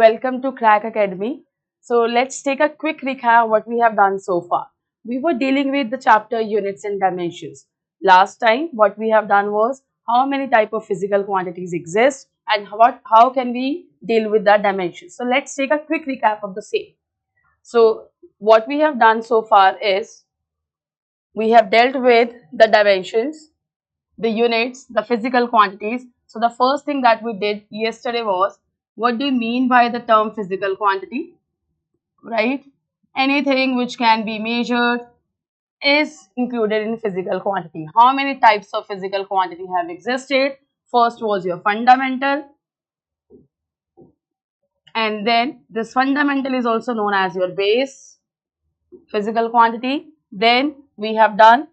welcome to Crack Academy. So let's take a quick recap what we have done so far. We were dealing with the chapter units and dimensions. Last time what we have done was how many type of physical quantities exist and how can we deal with the dimensions. So let's take a quick recap of the same. So what we have done so far is we have dealt with the dimensions, the units, the physical quantities. So the first thing that we did yesterday was, what do you mean by the term physical quantity, right? Anything which can be measured is included in physical quantity. How many types of physical quantity have existed? First was your fundamental, and then this fundamental is also known as your base physical quantity. Then we have done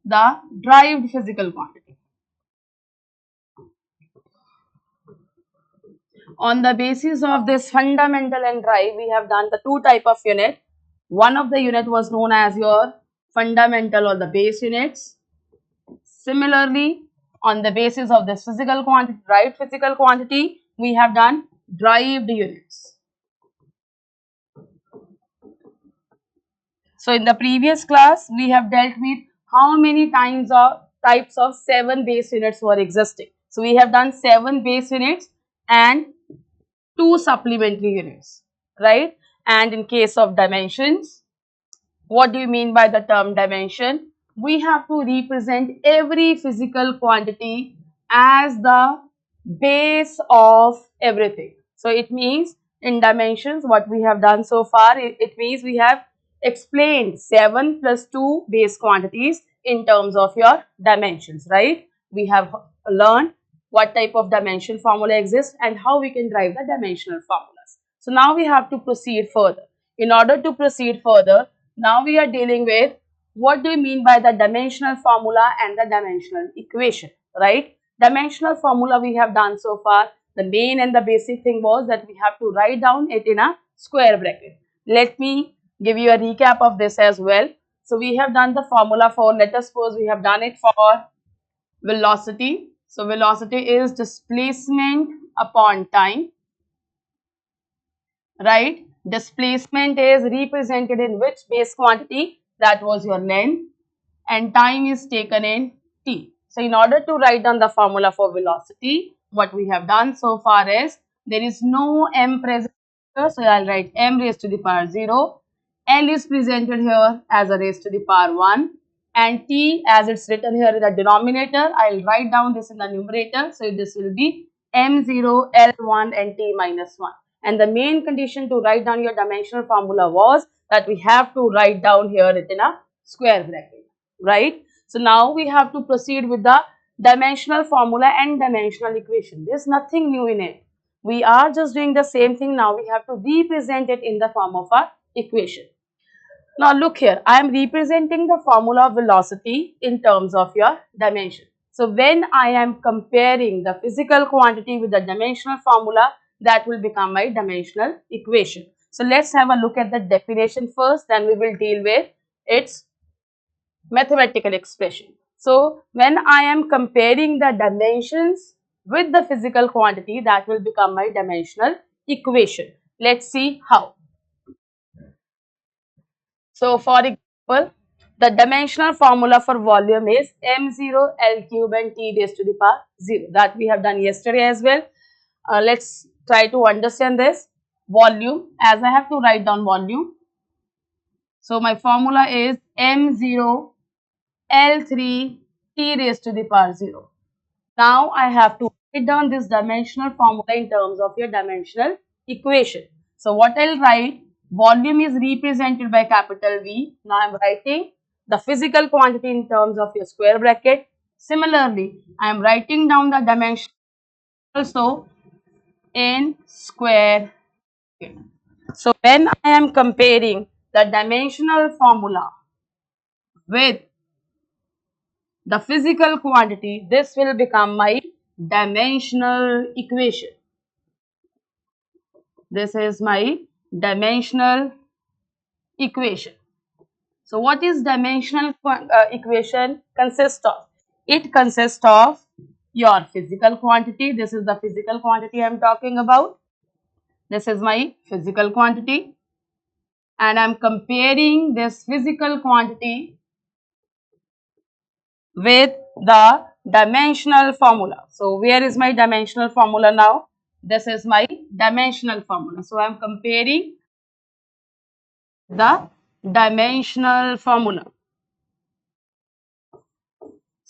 the derived physical quantity. On the basis of this fundamental and derived, we have done the two type of unit. One of the unit was known as your fundamental or the base units. Similarly, on the basis of this physical quantity, derived physical quantity, we have done derived units. So in the previous class, we have dealt with how many types of 7 base units were existing. So we have done 7 base units and 2 supplementary units, right? And in case of dimensions, what do you mean by the term dimension? We have to represent every physical quantity as the base of everything. So it means in dimensions, what we have done so far, it means we have explained 7 plus 2 base quantities in terms of your dimensions, right? We have learned what type of dimension formula exists and how we can derive the dimensional formulas. So now we have to proceed further. In order to proceed further, now we are dealing with what do you mean by the dimensional formula and the dimensional equation, right? Dimensional formula we have done so far. The main and the basic thing was that we have to write down it in a square bracket. Let me give you a recap of this as well. So we have done the formula for, let us suppose we have done it for velocity. So velocity is displacement upon time, right? Displacement is represented in which base quantity? That was your length, and time is taken in t. So in order to write down the formula for velocity, what we have done so far is, there is no m present here, so I'll write m raised to the power 0. L is presented here as a raised to the power 1, and t, as it's written here in the denominator, I'll write down this in the numerator. So this will be m0, L1 and t minus 1. And the main condition to write down your dimensional formula was that we have to write down here it in a square bracket, right? So now we have to proceed with the dimensional formula and dimensional equation. There's nothing new in it. We are just doing the same thing. Now we have to represent it in the form of a equation. Now look here, I am representing the formula of velocity in terms of your dimension. So when I am comparing the physical quantity with the dimensional formula, that will become my dimensional equation. So let's have a look at the definition first, then we will deal with its mathematical expression. So when I am comparing the dimensions with the physical quantity, that will become my dimensional equation. Let's see how. So for example, the dimensional formula for volume is m0 L cube and t raised to the power 0. That we have done yesterday as well. Let's try to understand this. Volume, as I have to write down volume. So my formula is m0 L3 t raised to the power 0. Now I have to write down this dimensional formula in terms of your dimensional equation. So what I'll write, volume is represented by capital V. Now I am writing the physical quantity in terms of your square bracket. Similarly, I am writing down the dimension also in square bracket. So when I am comparing the dimensional formula with the physical quantity, this will become my dimensional equation. This is my dimensional equation. So what is dimensional equation consist of? It consists of your physical quantity. This is the physical quantity I am talking about. This is my physical quantity, and I'm comparing this physical quantity with the dimensional formula. So where is my dimensional formula now? This is my dimensional formula. So I'm comparing the dimensional formula.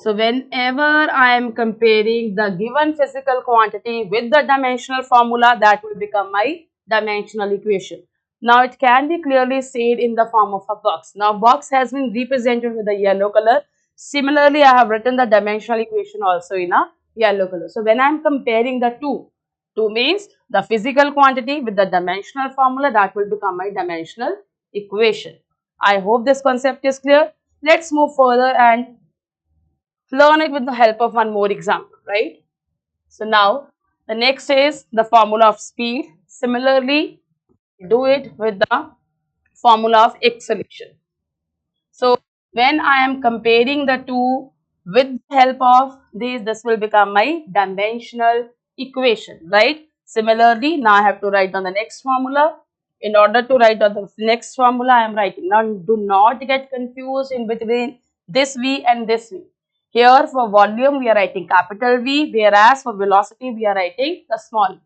So whenever I am comparing the given physical quantity with the dimensional formula, that will become my dimensional equation. Now it can be clearly said in the form of a box. Now box has been represented with a yellow color. Similarly, I have written the dimensional equation also in a yellow color. So when I am comparing the two means the physical quantity with the dimensional formula, that will become my dimensional equation. I hope this concept is clear. Let's move further and learn it with the help of one more example, right? So now the next is the formula of speed. Similarly, do it with the formula of acceleration. So when I am comparing the two with the help of these, this will become my dimensional equation, right? Similarly, now I have to write down the next formula. In order to write down the next formula, I am writing. Now do not get confused in between this V and this V. Here for volume, we are writing capital V, whereas for velocity, we are writing the small v.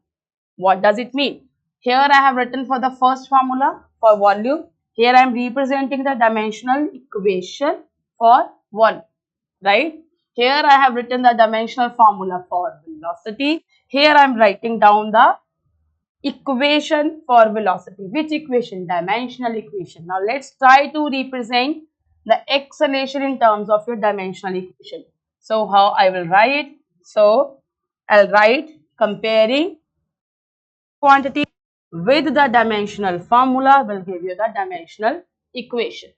What does it mean? Here I have written for the first formula for volume. Here I am representing the dimensional equation for volume, right? Here I have written the dimensional formula for velocity. Here I am writing down the equation for velocity. Which equation? Dimensional equation. Now let's try to represent the acceleration in terms of your dimensional equation. So how I will write? So I'll write comparing quantity with the dimensional formula will give you the dimensional equation.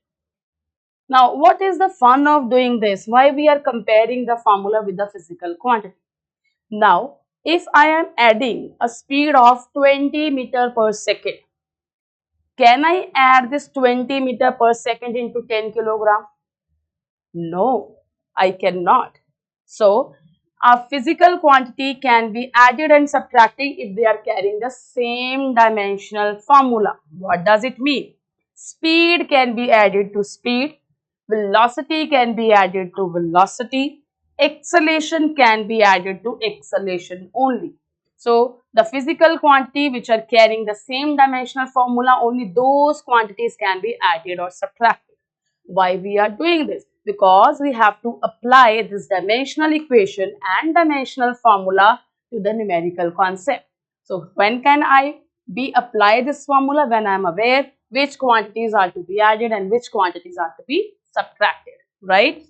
Now, what is the fun of doing this? Why we are comparing the formula with the physical quantity? Now, if I am adding a speed of 20 meter per second, can I add this 20 meter per second into 10 kilogram? No, I cannot. So, a physical quantity can be added and subtracted if they are carrying the same dimensional formula. What does it mean? Speed can be added to speed, velocity can be added to velocity, acceleration can be added to acceleration only. So, the physical quantity which are carrying the same dimensional formula, only those quantities can be added or subtracted. Why we are doing this? Because we have to apply this dimensional equation and dimensional formula to the numerical concept. So when can I be apply this formula? When I am aware which quantities are to be added and which quantities are to be subtracted, right?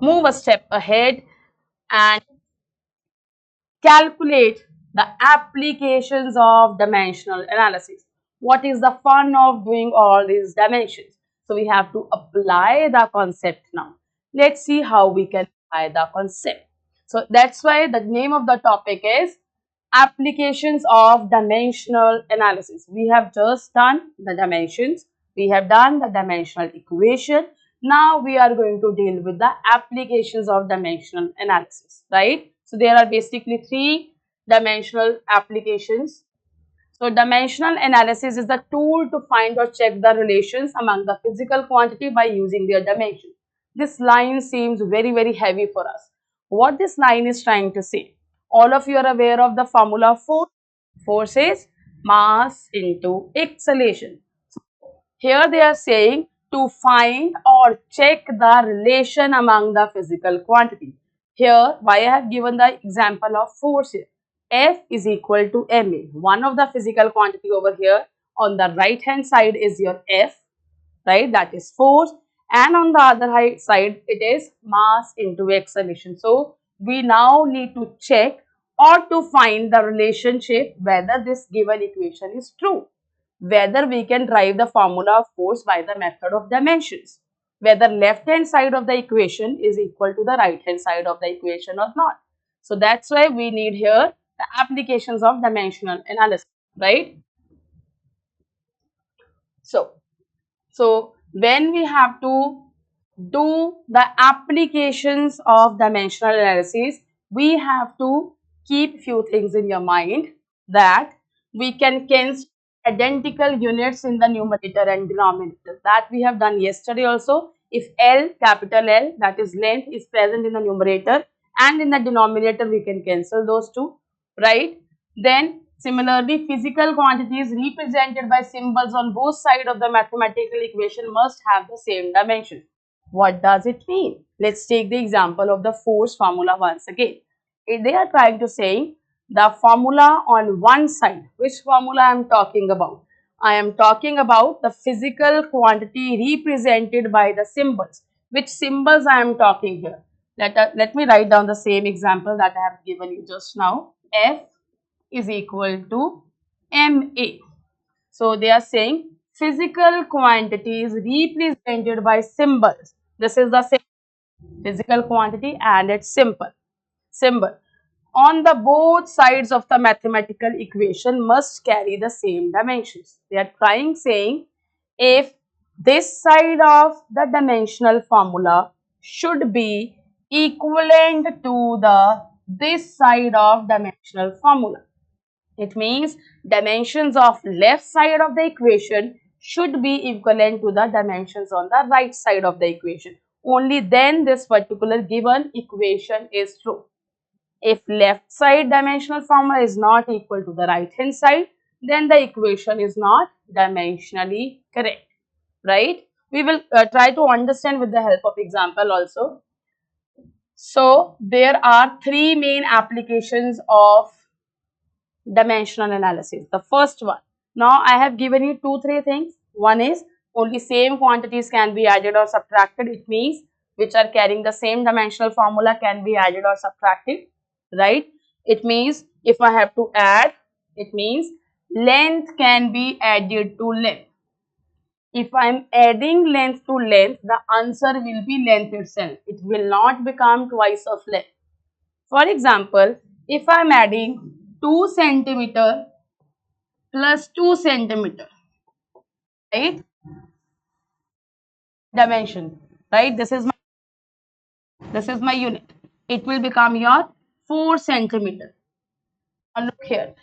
Move a step ahead and calculate the applications of dimensional analysis. What is the fun of doing all these dimensions? So we have to apply the concept now. Let's see how we can apply the concept. So that's why the name of the topic is applications of dimensional analysis. We have just done the dimensions. We have done the dimensional equation. Now we are going to deal with the applications of dimensional analysis, right? So there are basically three dimensional applications. So dimensional analysis is the tool to find or check the relations among the physical quantity by using their dimension. This line seems very heavy for us. What this line is trying to say? All of you are aware of the formula of force. Force is mass into acceleration. Here they are saying to find or check the relation among the physical quantity. Here, why I have given the example of force here. F is equal to ma. One of the physical quantity over here on the right hand side is your F, right? That is force. And on the other side, it is mass into acceleration. So, we now need to check or to find the relationship whether this given equation is true. Whether we can derive the formula of force by the method of dimensions. Whether left hand side of the equation is equal to the right hand side of the equation or not. So, that's why we need here the applications of dimensional analysis, right? So when we have to do the applications of dimensional analysis, we have to keep few things in your mind that we can cancel identical units in the numerator and denominator. That we have done yesterday also. If L, capital L, that is length, is present in the numerator and in the denominator, we can cancel those two, right? Then similarly, physical quantities represented by symbols on both sides of the mathematical equation must have the same dimension. What does it mean? Let's take the example of the force formula once again. If they are trying to say the formula on one side, which formula I am talking about? I am talking about the physical quantity represented by the symbols. Which symbols I am talking here? Let me write down the same example that I have given you just now. F is equal to MA. So they are saying physical quantities represented by symbols. This is the physical quantity and its symbol on the both sides of the mathematical equation must carry the same dimensions. They are trying saying if this side of the dimensional formula should be equivalent to the this side of dimensional formula. It means dimensions of left side of the equation should be equivalent to the dimensions on the right side of the equation. Only then this particular given equation is true. If left side dimensional formula is not equal to the right hand side, then the equation is not dimensionally correct, right? We will try to understand with the help of example also. So there are three main applications of dimensional analysis. The first one, now I have given you three things. One is only same quantities can be added or subtracted. It means which are carrying the same dimensional formula can be added or subtracted, right? It means if I have to add, it means length can be added to length. If I am adding length to length, the answer will be length itself. It will not become twice of length. For example, if I am adding 2 centimeter plus 2 centimeter, right? Dimension, right? This is my unit. It will become your 4 centimeter. Now look here.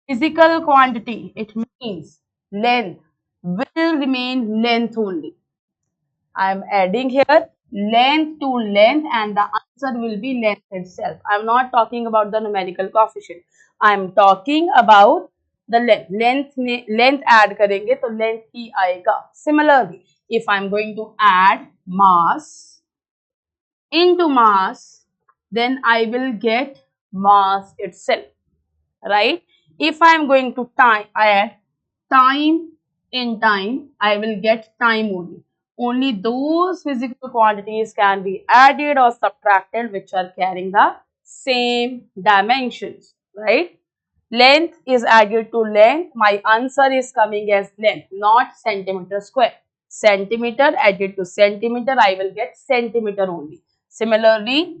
Physical quantity, it means length will remain length only. I am adding here length to length and the answer will be length itself. I am not talking about the numerical coefficient. I am talking about the length. Length add करेंगे तो length ही आएगा. Similarly, if I am going to add mass into mass, then I will get mass itself, right? If I am going to add time in time, I will get time only. Only those physical quantities can be added or subtracted which are carrying the same dimensions, right? Length is added to length. My answer is coming as length, not centimeter square. Centimeter added to centimeter, I will get centimeter only. Similarly,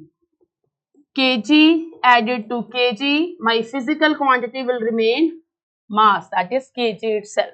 kg added to kg, my physical quantity will remain mass, that is kg itself.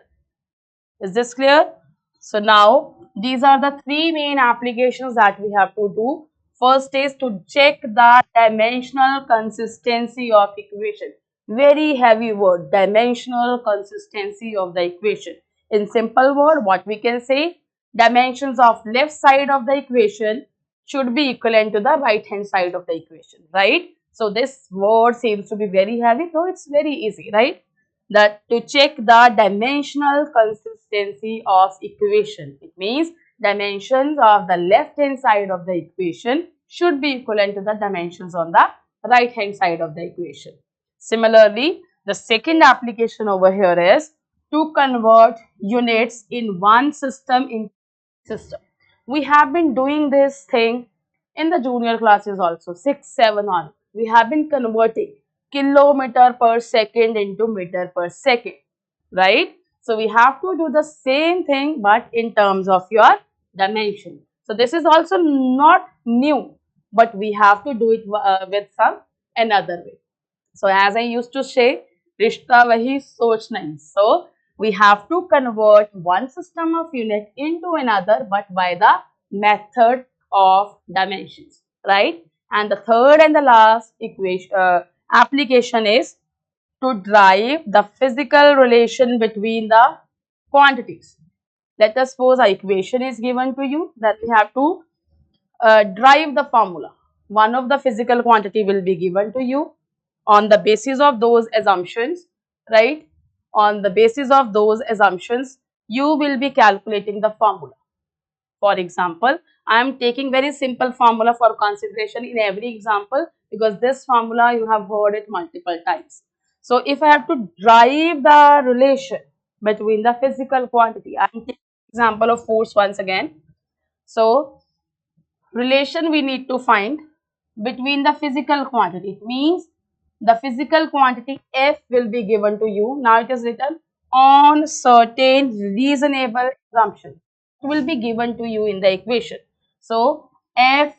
Is this clear? So now these are the three main applications that we have to do. First is to check the dimensional consistency of equation. Very heavy word, dimensional consistency of the equation. In simple word, what we can say, dimensions of left side of the equation should be equivalent to the right hand side of the equation, right? So this word seems to be very heavy, so it's very easy, right? That to check the dimensional consistency of equation. It means dimensions of the left hand side of the equation should be equivalent to the dimensions on the right hand side of the equation. Similarly, the second application over here is to convert units in one system into system. We have been doing this thing in the junior classes also, 6, 7 on. We have been converting kilometer per second into meter per second, right? So we have to do the same thing but in terms of your dimension. So this is also not new, but we have to do it with some another way. So as I used to say, rishta wahi soch nahi. So we have to convert one system of unit into another but by the method of dimensions, right? And the third and the last equation application is to derive the physical relation between the quantities. Let us suppose a equation is given to you that we have to derive the formula. One of the physical quantity will be given to you. On the basis of those assumptions, right? On the basis of those assumptions, you will be calculating the formula. For example, I am taking very simple formula for consideration in every example because this formula you have heard it multiple times. So if I have to derive the relation between the physical quantity, I am taking example of force once again. So relation we need to find between the physical quantity. It means the physical quantity F will be given to you. Now it is written on certain reasonable assumption. It will be given to you in the equation. So F,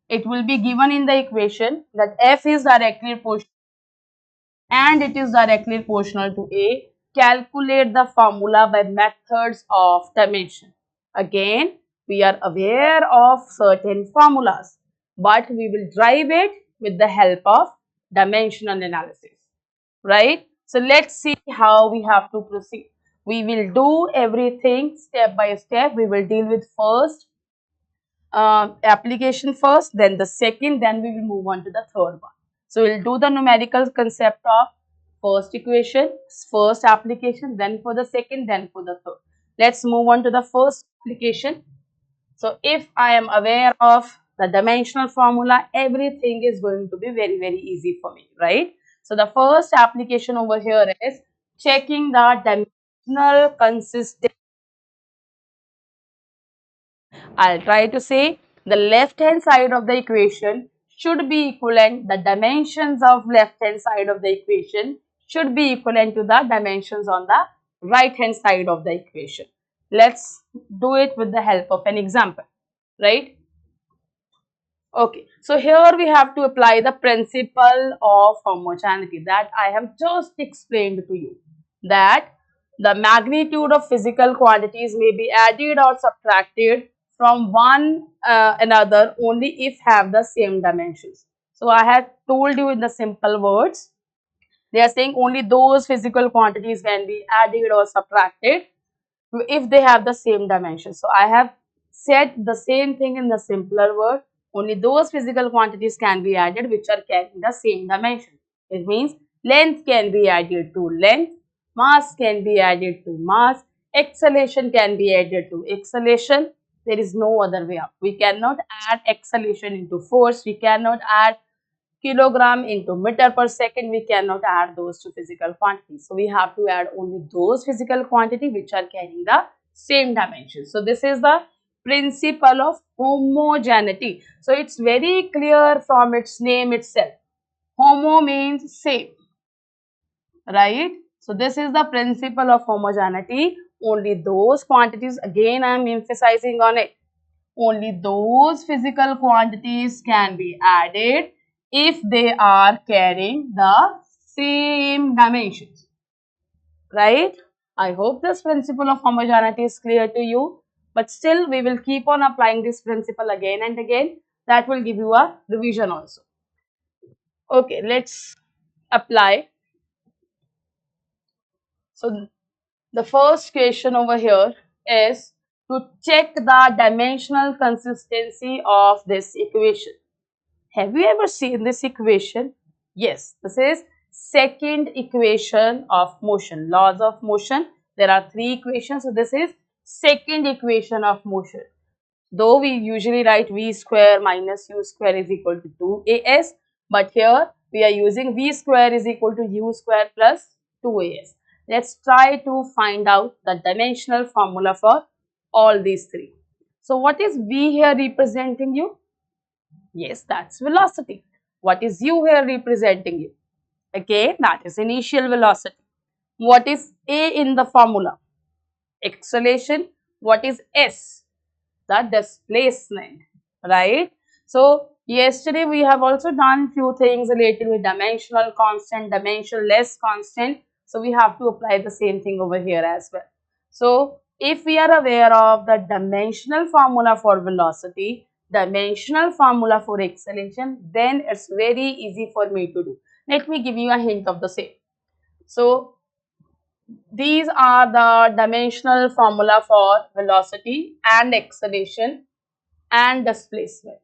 it will be given in the equation that F is directly proportional and it is directly proportional to A. Calculate the formula by methods of dimension. Again, we are aware of certain formulas, but we will derive it with the help of dimensional analysis, right? So let's see how we have to proceed. We will do everything step by step. We will deal with first application first, then the second, then we will move on to the third one. So we'll do the numerical concept of first equation, first application, then for the second, then for the third. Let's move on to the first application. So if I am aware of the dimensional formula, everything is going to be very, very easy for me, right? So the first application over here is checking the dimensional consistency. I'll try to say the left hand side of the equation should be equivalent, the dimensions of left hand side of the equation should be equivalent to the dimensions on the right hand side of the equation. Let's do it with the help of an example, right? Okay, so here we have to apply the principle of homogeneity that I have just explained to you, that the magnitude of physical quantities may be added or subtracted from one another only if have the same dimensions. So I have told you in the simple words, they are saying only those physical quantities can be added or subtracted if they have the same dimension. So I have said the same thing in the simpler word. Only those physical quantities can be added which are carrying the same dimension. It means length can be added to length, mass can be added to mass, acceleration can be added to acceleration. There is no other way up. We cannot add acceleration into force. We cannot add kilogram into meter per second. We cannot add those to physical quantities. So we have to add only those physical quantity which are carrying the same dimension. So this is the principle of homogeneity. So it's very clear from its name itself. Homo means same, right? So this is the principle of homogeneity. Only those quantities, again I am emphasizing on it, only those physical quantities can be added if they are carrying the same dimensions, right? I hope this principle of homogeneity is clear to you, but still we will keep on applying this principle again and again. That will give you a revision also. Okay, let's apply. So the first question over here is to check the dimensional consistency of this equation. Have you ever seen this equation? Yes, this is second equation of motion, laws of motion. There are three equations, so this is second equation of motion. Though we usually write v square minus u square is equal to 2as, but here we are using v square is equal to u square plus 2as. Let's try to find out the dimensional formula for all these three. So what is v here representing you? Yes, that's velocity. What is u here representing you? Again, that is initial velocity. What is a in the formula? Acceleration. What is s? The displacement, right? So yesterday we have also done few things related with dimensional constant, dimensionless constant. So we have to apply the same thing over here as well. So if we are aware of the dimensional formula for velocity, dimensional formula for acceleration, then it's very easy for me to do. Let me give you a hint of the same. So these are the dimensional formula for velocity and acceleration and displacement.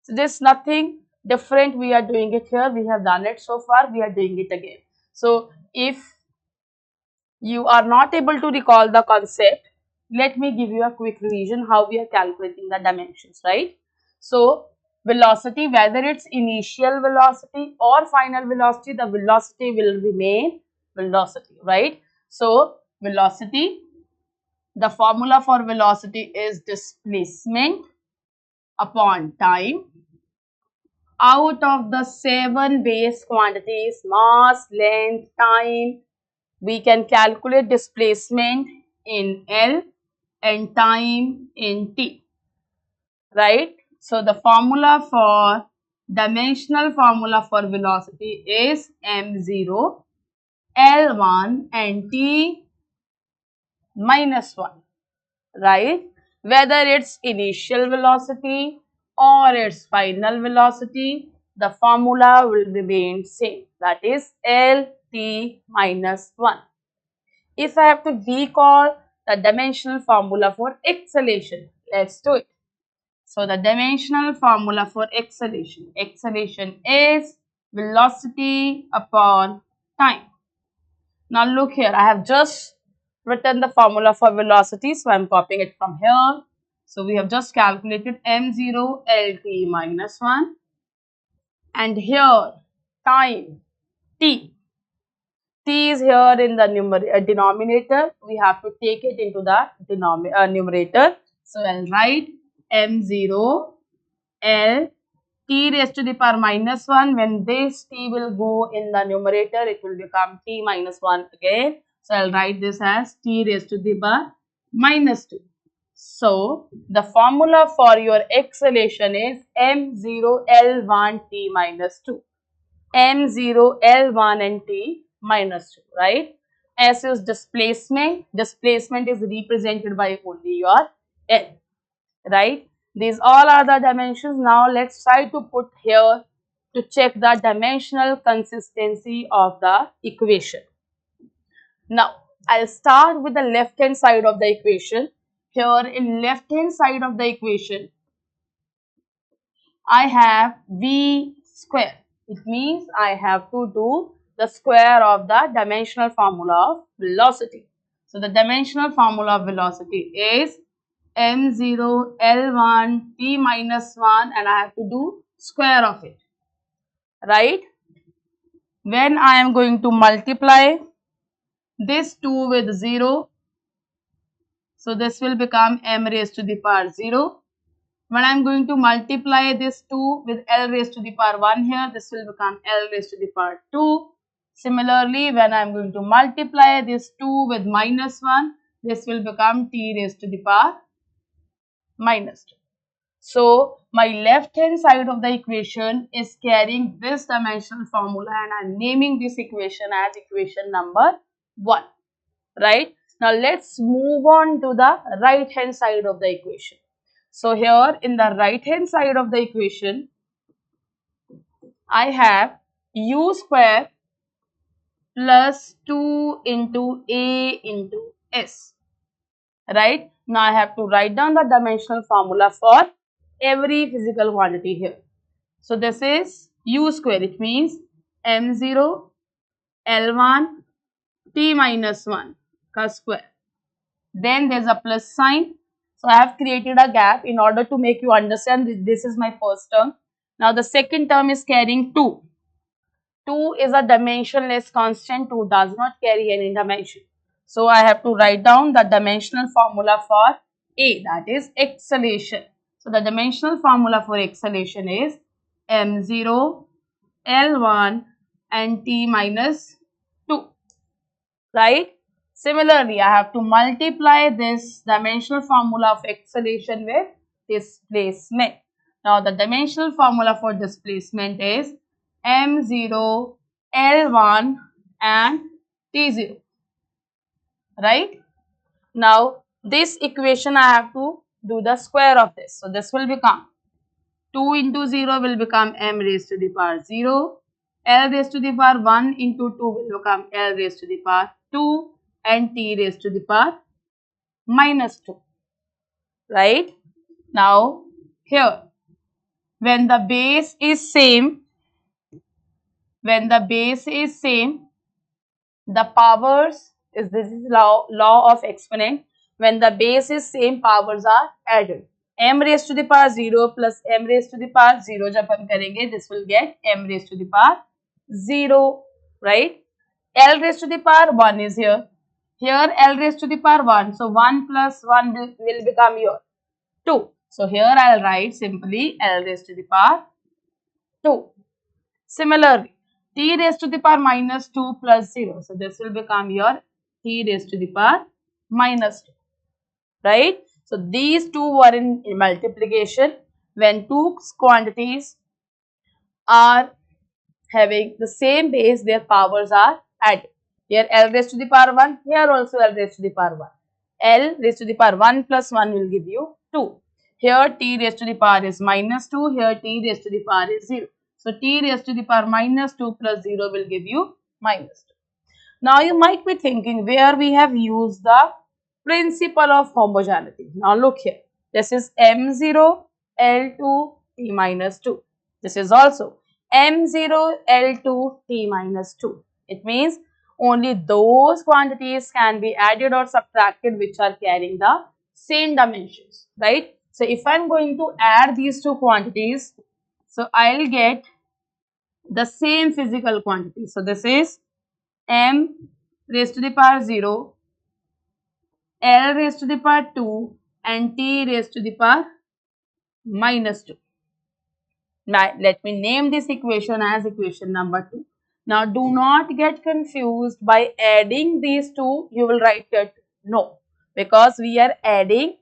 So there's nothing different, we are doing it here, we have done it so far, we are doing it again. So if you are not able to recall the concept, let me give you a quick revision how we are calculating the dimensions, right? So velocity, whether it's initial velocity or final velocity, the velocity will remain velocity, right? So velocity, the formula for velocity is displacement upon time out of the 7 base quantities: mass, length, time. We can calculate displacement in L and time in T, right? So the formula for dimensional formula for velocity is m0, L1 and T minus 1, right? Whether it's initial velocity or its final velocity, the formula will remain same, that is Lt minus 1. If I have to recall the dimensional formula for acceleration, let's do it. So the dimensional formula for acceleration is velocity upon time. Now look here, I have just written the formula for velocity, so I am copying it from here. So we have just calculated m0 Lt minus 1, and here time t. T is here in the denominator, we have to take it into the numerator. So I'll write m0 L t raised to the power minus 1. When this t will go in the numerator, it will become t minus 1 again. So I'll write this as t raised to the power minus 2. So the formula for your acceleration is m0 L1 t minus 2. m0 L1 and t minus 2, right? S is displacement. Displacement is represented by only your L, right? These all are the dimensions. Now let's try to put here to check the dimensional consistency of the equation. Now I'll start with the left hand side of the equation. Here in left hand side of the equation, I have v square. It means I have to do the square of the dimensional formula of velocity. So the dimensional formula of velocity is m0 L1 t minus 1, and I have to do square of it, right? When I am going to multiply this 2 with 0, so this will become m raised to the power 0. When I am going to multiply this 2 with L raised to the power 1 here, this will become L raised to the power 2. Similarly, when I am going to multiply this 2 with minus 1, this will become t raised to the power minus 2. So my left hand side of the equation is carrying this dimensional formula, and I am naming this equation as equation number 1, right? Now let's move on to the right hand side of the equation. So here in the right hand side of the equation, I have u square plus 2 into a into s, right? Now I have to write down the dimensional formula for every physical quantity here. So this is u square, it means m0 L1 t minus 1 ka square. Then there's a plus sign. So I have created a gap in order to make you understand this is my first term. Now the second term is carrying 2. 2 is a dimensionless constant. 2 does not carry any dimension. So I have to write down the dimensional formula for A, that is acceleration. So the dimensional formula for acceleration is m0 L1 and t minus 2, right? Similarly, I have to multiply this dimensional formula of acceleration with displacement. Now, the dimensional formula for displacement is m0 L1 and t0, right? Now, this equation I have to do the square of this. So, this will become 2 into 0 will become m raised to the power 0, L raised to the power 1 into 2 will become L raised to the power 2 and T raised to the power minus 2. Right? Now, here, when the base is same, the powers this is law of exponent. When the base is same, powers are added. M raised to the power 0 plus M raised to the power 0 जब हम करेंगे, this will get M raised to the power 0, right? L raised to the power 1 is here. Here L raised to the power 1. So 1 plus 1 will become your 2. So here I'll write simply L raised to the power 2. Similarly, T raised to the power minus 2 plus 0. So this will become your T raised to the power minus 2. Right? So these two were in multiplication. When two quantities are having the same base, their powers are added. Here L raised to the power 1, here also L raised to the power 1. L raised to the power 1 plus 1 will give you 2. Here T raised to the power is minus 2, here T raised to the power is 0. So T raised to the power minus 2 plus 0 will give you minus 2. Now you might be thinking where we have used the principle of homogeneity. Now look here, this is M0 L2 T minus 2. This is also M0 L2 T minus 2. It means only those quantities can be added or subtracted which are carrying the same dimensions, right? So if I am going to add these two quantities, so I will get the same physical quantity. So this is M raised to the power 0, L raised to the power 2 and T raised to the power minus 2. Now let me name this equation as equation number 2. Now do not get confused by adding these two, you will write it no, because we are adding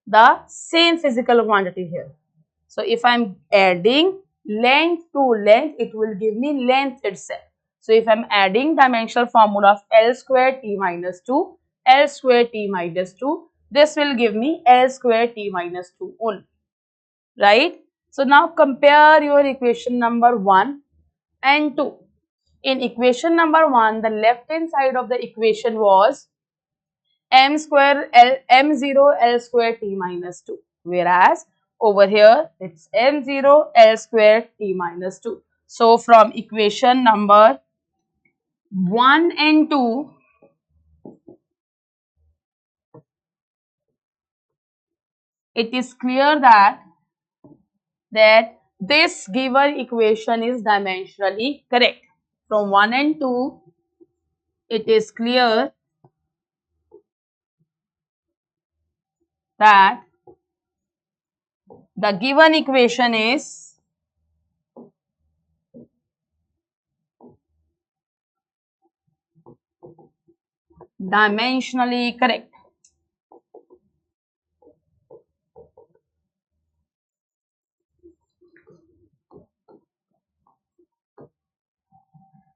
the same physical quantity here. So if I am adding length to length, it will give me length itself. So if I am adding dimensional formula of L square T minus 2, L square T minus 2, this will give me L square T minus 2 only, right? So now compare your equation number 1 and 2. In equation number 1, the left hand side of the equation was M0 L square T minus 2, whereas over here it's M0 L square T minus 2. So from equation number 1 and 2, it is clear that this given equation is dimensionally correct. From 1 and 2, it is clear that the given equation is dimensionally correct.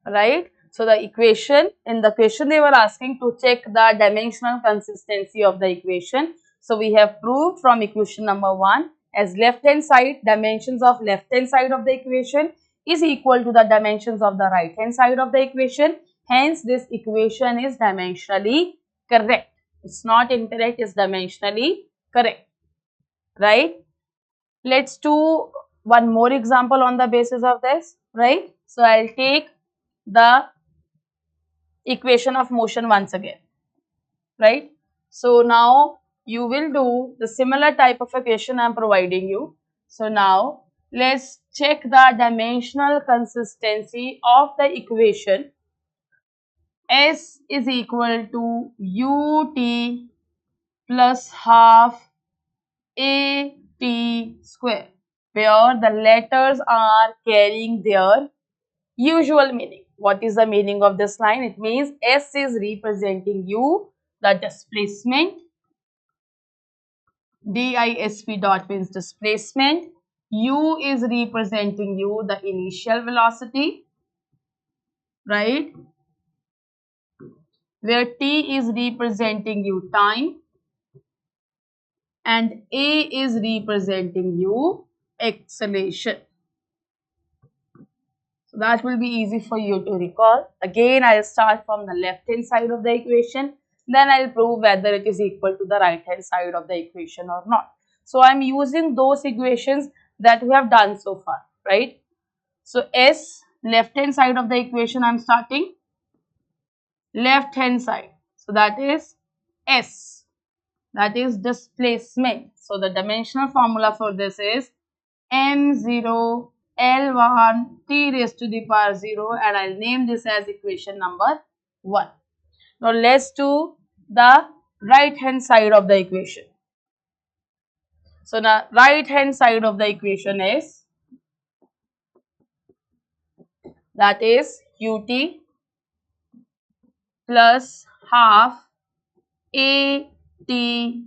Right? So the equation, in the question they were asking to check the dimensional consistency of the equation. So we have proved from equation number 1 as left hand side, dimensions of left hand side of the equation is equal to the dimensions of the right hand side of the equation. Hence this equation is dimensionally correct. It's not incorrect, it's dimensionally correct. Right? Let's do one more example on the basis of this. Right? So I'll take the equation of motion once again, right? So now you will do the similar type of equation I am providing you. So now let's check the dimensional consistency of the equation. S is equal to ut plus half at square, where the letters are carrying their usual meaning. What is the meaning of this line? It means S is representing u, the displacement. DISP dot means displacement. U is representing u, the initial velocity, right? Where T is representing u, time, and A is representing u, acceleration. So that will be easy for you to recall. Again, I'll start from the left hand side of the equation. Then I'll prove whether it is equal to the right hand side of the equation or not. So I'm using those equations that we have done so far, right? So S, left hand side of the equation, I'm starting left hand side. So that is S, that is displacement. So the dimensional formula for this is m0 L1 t raised to the power 0, and I'll name this as equation number 1. Now let's do the right hand side of the equation. So the right hand side of the equation is, that is ut plus half at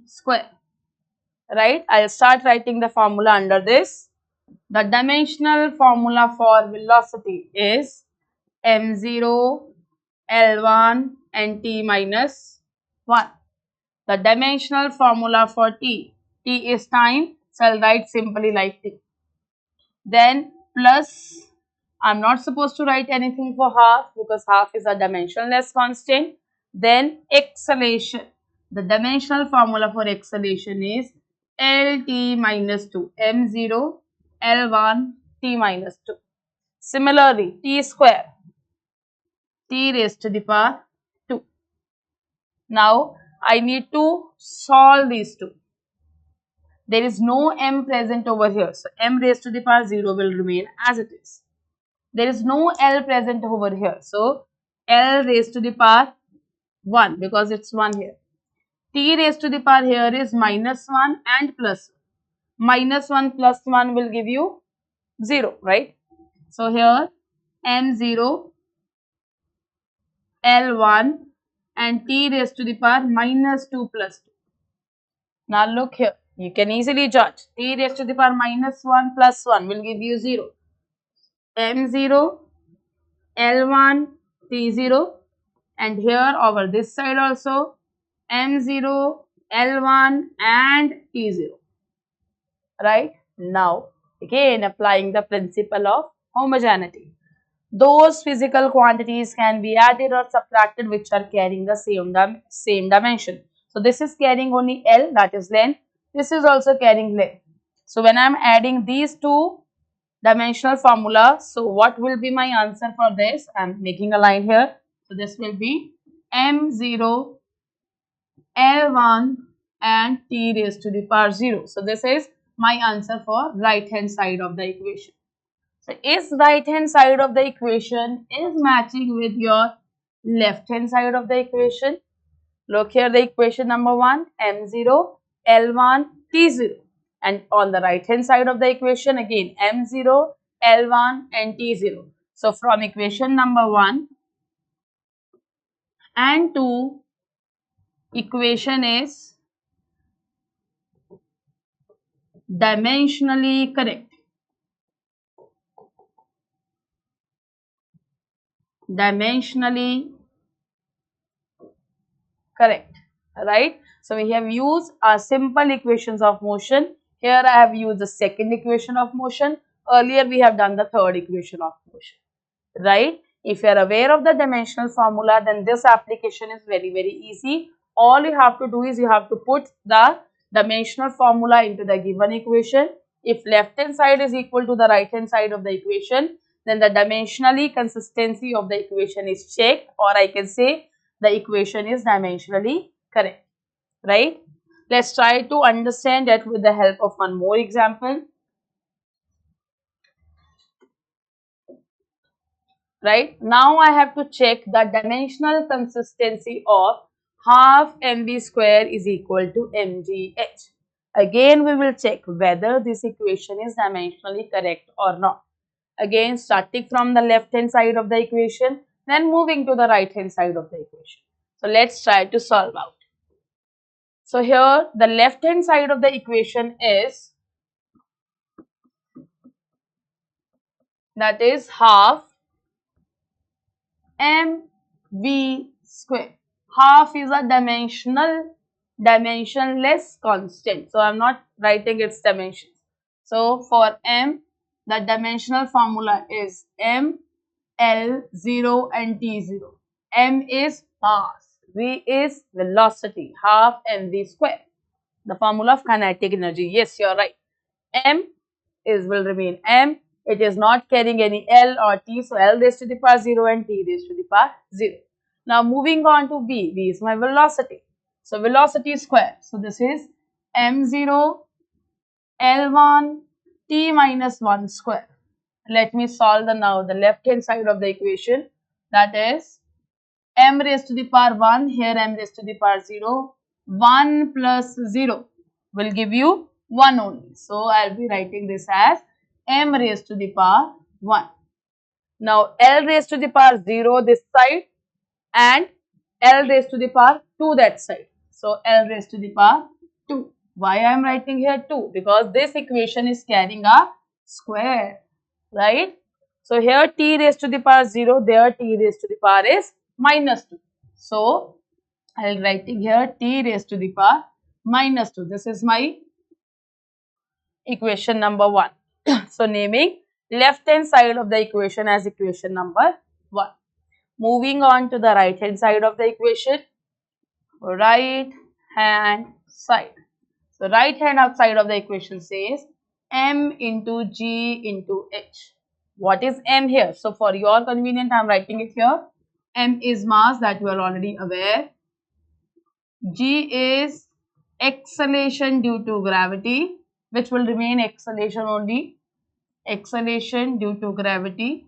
square, right? I'll start writing the formula under this. The dimensional formula for velocity is m0 L1 and t minus 1. The dimensional formula for t is time, so I'll write simply like t. Then plus, I'm not supposed to write anything for half because half is a dimensionless constant. Then acceleration. The dimensional formula for acceleration is LT minus 2, m0 L1 t minus 2. Similarly, t square, t raised to the power 2. Now, I need to solve these two. There is no m present over here. So, m raised to the power 0 will remain as it is. There is no L present over here. So, L raised to the power 1 because it's 1 here. T raised to the power here is minus 1 and plus 1. Minus 1 plus 1 will give you 0, right? So, here m0 L1 and t raised to the power minus 2 plus 2. Now, look here. You can easily judge. T raised to the power minus 1 plus 1 will give you 0. m0 L1 T0, and here over this side also M0 L1 and T0, right? Now again applying the principle of homogeneity. Those physical quantities can be added or subtracted which are carrying the same dimension. So this is carrying only L, that is length. This is also carrying length. So when I am adding these two dimensional formula, so what will be my answer for this? I am making a line here. So this will be m0 L1 and t raised to the power 0. So this is my answer for right hand side of the equation. So is right hand side of the equation is matching with your left hand side of the equation? Look here, the equation number 1, m0 L1 t0, and on the right hand side of the equation again m0 L1 and t0. So from equation number 1 and 2, equation is dimensionally correct. Dimensionally correct, right? So we have used our simple equations of motion. Here I have used the second equation of motion. Earlier we have done the third equation of motion, right? If you are aware of the dimensional formula, then this application is very easy. All you have to do is you have to put the dimensional formula into the given equation. If left hand side is equal to the right hand side of the equation, then the dimensionally consistency of the equation is checked, or I can say the equation is dimensionally correct, right? Let's try to understand that with the help of one more example. Right, now I have to check the dimensional consistency of half mv square is equal to mgh. Again we will check whether this equation is dimensionally correct or not. Again starting from the left hand side of the equation, then moving to the right hand side of the equation. So let's try to solve out. So here the left hand side of the equation is, that is half mv square. Half is a dimensionless constant. So I am not writing its dimensions. So for m, the dimensional formula is m L0 and T0. M is mass, V is velocity, half mv square. The formula of kinetic energy. Yes, you are right. M will remain M. It is not carrying any L or T. So L raised to the power 0 and T raised to the power 0. Now moving on to V. V is my velocity. So velocity square. So this is M0 L1 T minus 1 square. Let me solve the left hand side of the equation. That is m raised to the power 1, here m raised to the power 0, 1 plus 0 will give you 1 only. So, I will be writing this as m raised to the power 1. Now, L raised to the power 0 this side and L raised to the power 2 that side. So, L raised to the power 2. Why I am writing here 2? Because this equation is carrying a square, right? So, here t raised to the power 0, there t raised to the power is minus 2. So, I will writing here t raised to the power minus 2. This is my equation number 1. So, naming left hand side of the equation as equation number 1. Moving on to the right hand side of the equation, right hand side. So, right hand side of the equation says m into g into h. What is m here? So, for your convenience, I am writing it here. M is mass, that you are already aware. G is acceleration due to gravity, which will remain acceleration only. Acceleration due to gravity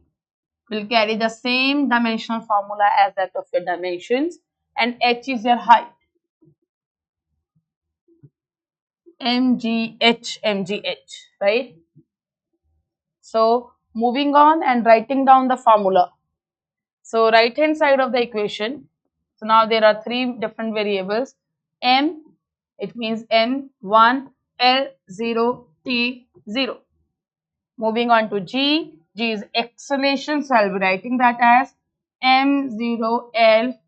will carry the same dimensional formula as that of your dimensions, and h is your height. mgh, right? So, moving on and writing down the formula. So, right hand side of the equation, so now there are 3 different variables. M, it means M1, L0, T0. Moving on to G, G is acceleration, so I will be writing that as M0, L,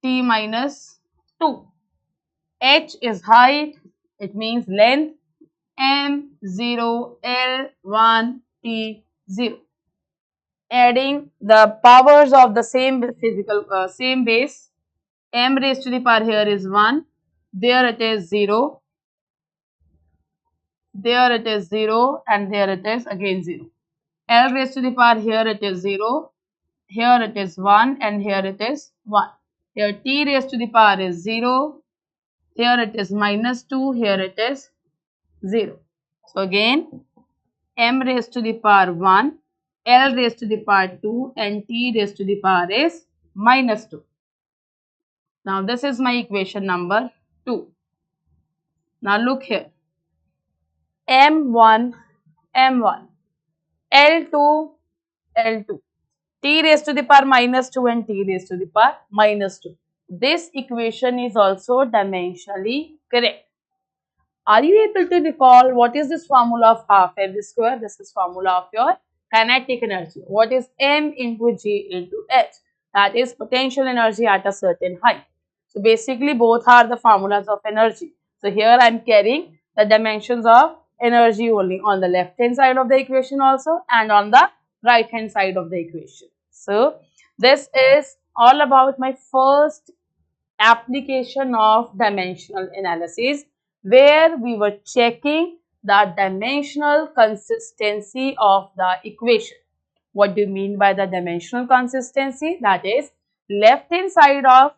T minus 2. H is height, it means length, M0, L1, T0. Adding the powers of the same same base, m raised to the power here is 1, there it is 0, there it is 0, and there it is again 0. L raised to the power here it is 0, here it is 1, and here it is 1. Here t raised to the power is 0, here it is minus 2, here it is 0. So again, m raised to the power 1, L raised to the power 2, and t raised to the power is minus 2. Now this is my equation number 2. Now look here. M1, M1, L2, L2, t raised to the power minus 2 and t raised to the power minus 2. This equation is also dimensionally correct. Are you able to recall what is this formula of half mv square? This is formula of your kinetic energy. What is m into g into h? That is potential energy at a certain height. So basically both are the formulas of energy. So here I am carrying the dimensions of energy only on the left hand side of the equation also and on the right hand side of the equation. So this is all about my first application of dimensional analysis, where we were checking the dimensional consistency of the equation. What do you mean by the dimensional consistency? That is, left hand side of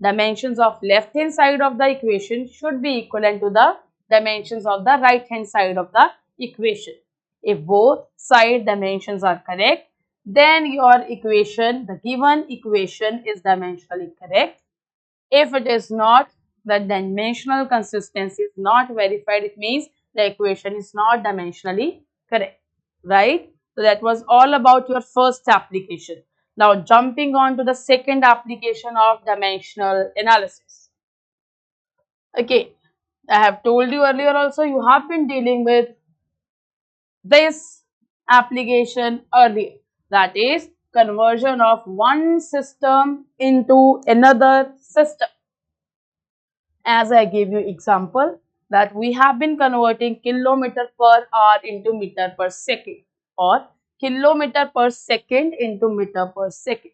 dimensions of left hand side of the equation should be equivalent to the dimensions of the right hand side of the equation. If both side dimensions are correct, then your equation, the given equation, is dimensionally correct. If it is not, the dimensional consistency is not verified, it means the equation is not dimensionally correct, right? So that was all about your first application. Now jumping on to the second application of dimensional analysis. Okay, I have told you earlier also, you have been dealing with this application earlier, that is conversion of one system into another system. As I gave you example that we have been converting kilometer per hour into meter per second or kilometer per second into meter per second.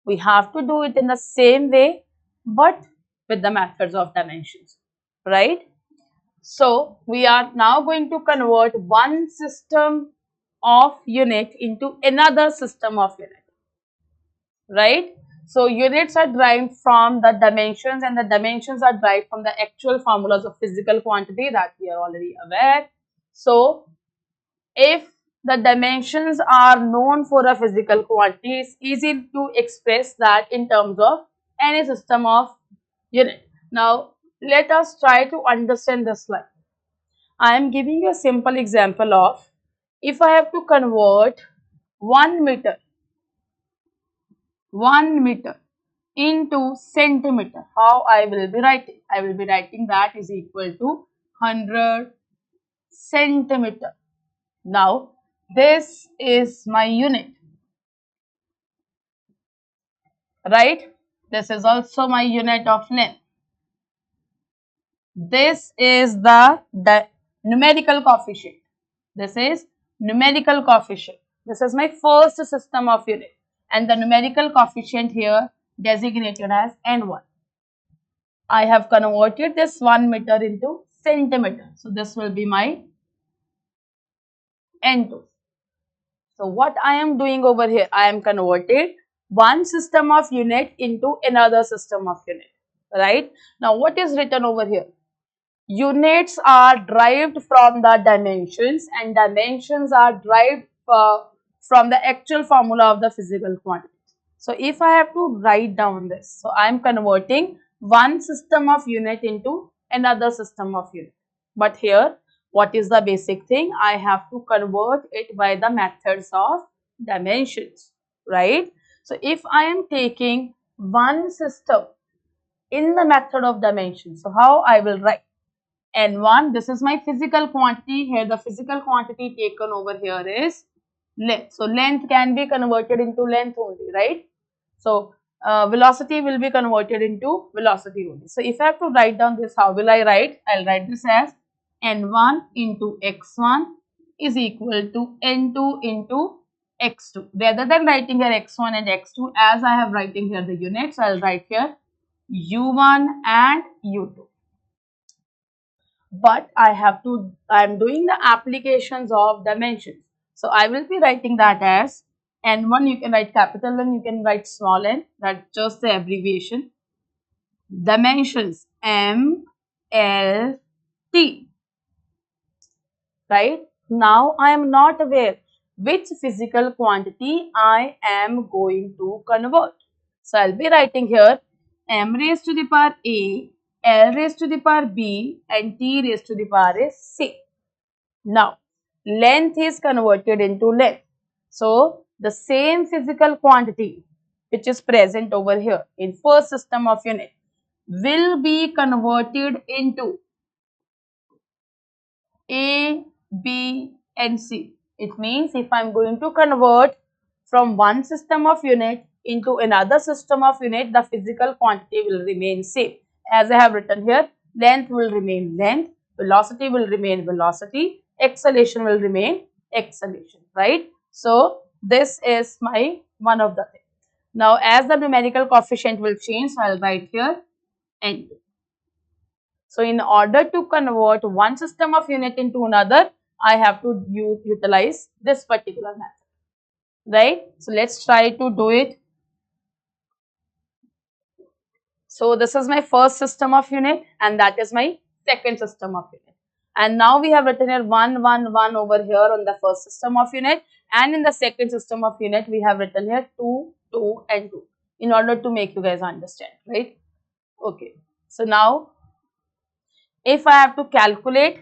We have to do it in the same way, but with the methods of dimensions, right? So we are now going to convert one system of unit into another system of unit, right? So units are derived from the dimensions, and the dimensions are derived from the actual formulas of physical quantity that we are already aware. So if the dimensions are known for a physical quantity, it's easy to express that in terms of any system of unit. Now let us try to understand this slide. I am giving you a simple example of, if I have to convert 1 meter into centimeter, how I will be writing? I will be writing that is equal to 100 centimeter. Now this is my unit, right? This is also my unit of length. This is the numerical coefficient. This is numerical coefficient. This is my first system of unit, and the numerical coefficient here designated as N1. I have converted this 1 meter into centimeter. So this will be my N2. So what I am doing over here, I am converted one system of unit into another system of unit, right? Now what is written over here? Units are derived from the dimensions, and dimensions are derived from the actual formula of the physical quantity. So if I have to write down this, so I am converting one system of unit into another system of unit. But here, what is the basic thing? I have to convert it by the methods of dimensions, right? So if I am taking one system in the method of dimensions, so how I will write? N1, this is my physical quantity. Here the physical quantity taken over here is length. So length can be converted into length only, right? So velocity will be converted into velocity only. So if I have to write down this, how will I write? I'll write this as N1 into X1 is equal to N2 into X2. Rather than writing here X1 and X2, as I have writing here the units, I'll write here U1 and U2. But I am doing the applications of dimensions. So I will be writing that as N1, you can write capital N, you can write small n, that's just the abbreviation. Dimensions M, L, T. Right? Now I am not aware which physical quantity I am going to convert. So I'll be writing here M raised to the power A, L raised to the power B, and T raised to the power is C. Now, length is converted into length. So, the same physical quantity which is present over here in first system of unit will be converted into A, B, and C. It means if I am going to convert from one system of unit into another system of unit, the physical quantity will remain same. As I have written here, length will remain length, velocity will remain velocity, acceleration will remain acceleration, right? So this is my one of the things. Now as the numerical coefficient will change, so I will write here N2. So in order to convert one system of unit into another, I have to utilize this particular method, right? So let's try to do it. So this is my first system of unit, and that is my second system of unit. And now we have written here 1, 1, 1 over here on the first system of unit, and in the second system of unit we have written here 2, 2 and 2 in order to make you guys understand, right? Okay. So now if I have to calculate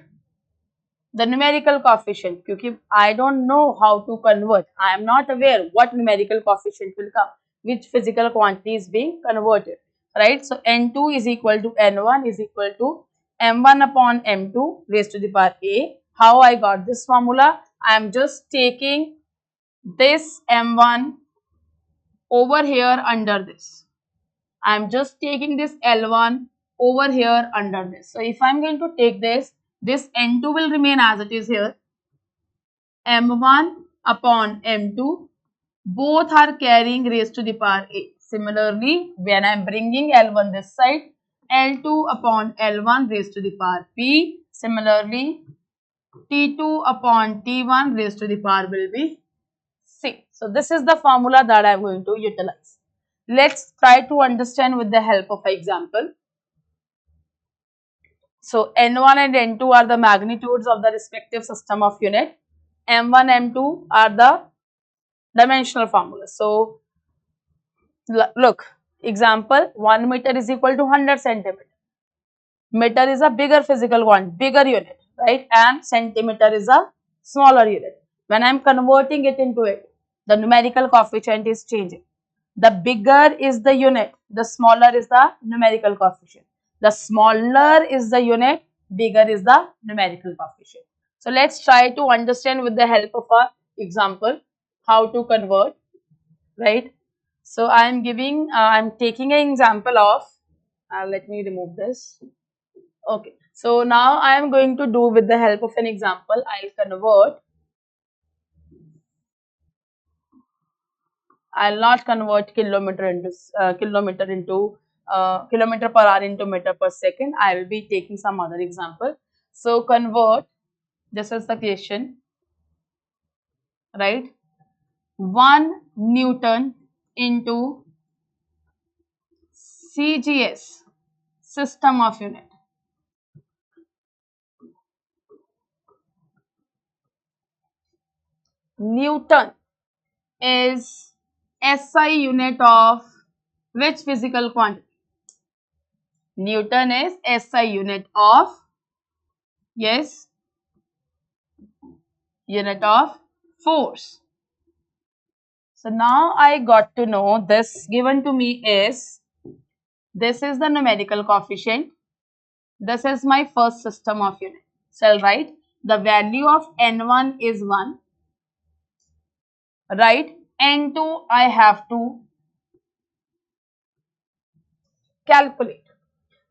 the numerical coefficient, because I don't know how to convert, I am not aware what numerical coefficient will come, which physical quantity is being converted, right? So N2 is equal to N1 is equal to M1 upon M2 raised to the power A. How I got this formula? I am just taking this M1 over here under this. I am just taking this L1 over here under this. So if I am going to take this N2 will remain as it is here. M1 upon M2, both are carrying raised to the power A. Similarly, when I am bringing L1 this side, L2 upon L1 raised to the power P. Similarly, T2 upon T1 raised to the power will be C. So, this is the formula that I am going to utilize. Let's try to understand with the help of an example. So, N1 and N2 are the magnitudes of the respective system of unit. M1, M2 are the dimensional formulas. So, look, example, 1 meter is equal to 100 centimeter. Meter is a bigger physical quantity, bigger unit, right? And centimeter is a smaller unit. When I am converting it into it, the numerical coefficient is changing. The bigger is the unit, the smaller is the numerical coefficient. The smaller is the unit, bigger is the numerical coefficient. So, let's try to understand with the help of a example how to convert, right? So, I am taking an example of, let me remove this. Okay. So, now I am going to do with the help of an example, I'll not convert kilometer into kilometer per hour into meter per second. I will be taking some other example. So, convert, this is the question, right? 1 Newton into CGS, system of unit. Newton is SI unit of which physical quantity? Newton is SI unit of, yes, unit of force. So, now I got to know this given to me is, this is the numerical coefficient, this is my first system of unit. So, I'll write the value of N1 is 1, right? N2 I have to calculate.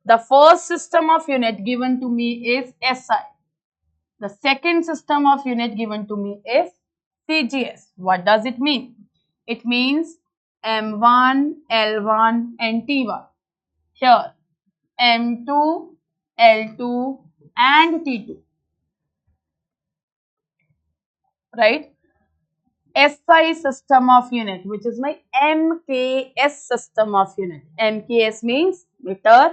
The first system of unit given to me is SI. The second system of unit given to me is CGS. What does it mean? It means M1, L1 and T1. Here M2, L2 and T2. Right? SI system of unit, which is my MKS system of unit. MKS means meter,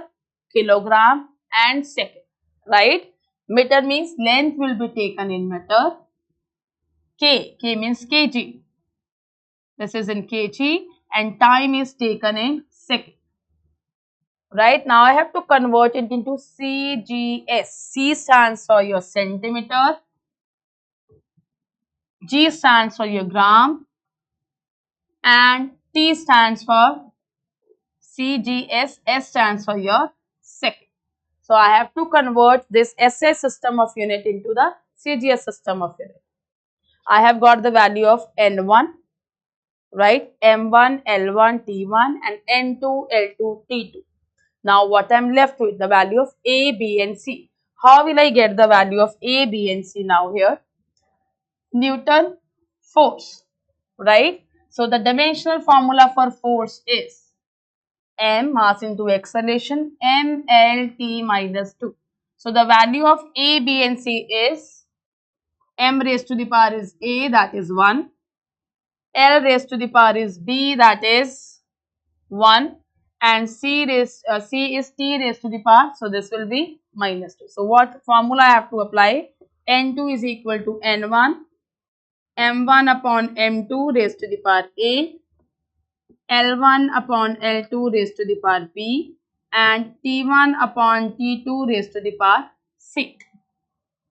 kilogram and second. Right? Meter means length will be taken in meter. K means kg. This is in kg and time is taken in second. Right, now I have to convert it into CGS. C stands for your centimeter, G stands for your gram and T stands for CGS, S stands for your second. So, I have to convert this SI system of unit into the CGS system of unit. I have got the value of N1, right, M1, L1, T1 and N2, L2, T2. Now, what I am left with? The value of A, B and C. How will I get the value of A, B and C now here? Newton force, right? So, the dimensional formula for force is M, mass into acceleration, MLT minus 2. So, the value of A, B and C is M raised to the power is A, that is 1. L raised to the power is B, that is 1. And C is T raised to the power, so this will be minus 2. So, what formula I have to apply? N2 is equal to N1, M1 upon M2 raised to the power A, L1 upon L2 raised to the power B, and T1 upon T2 raised to the power C,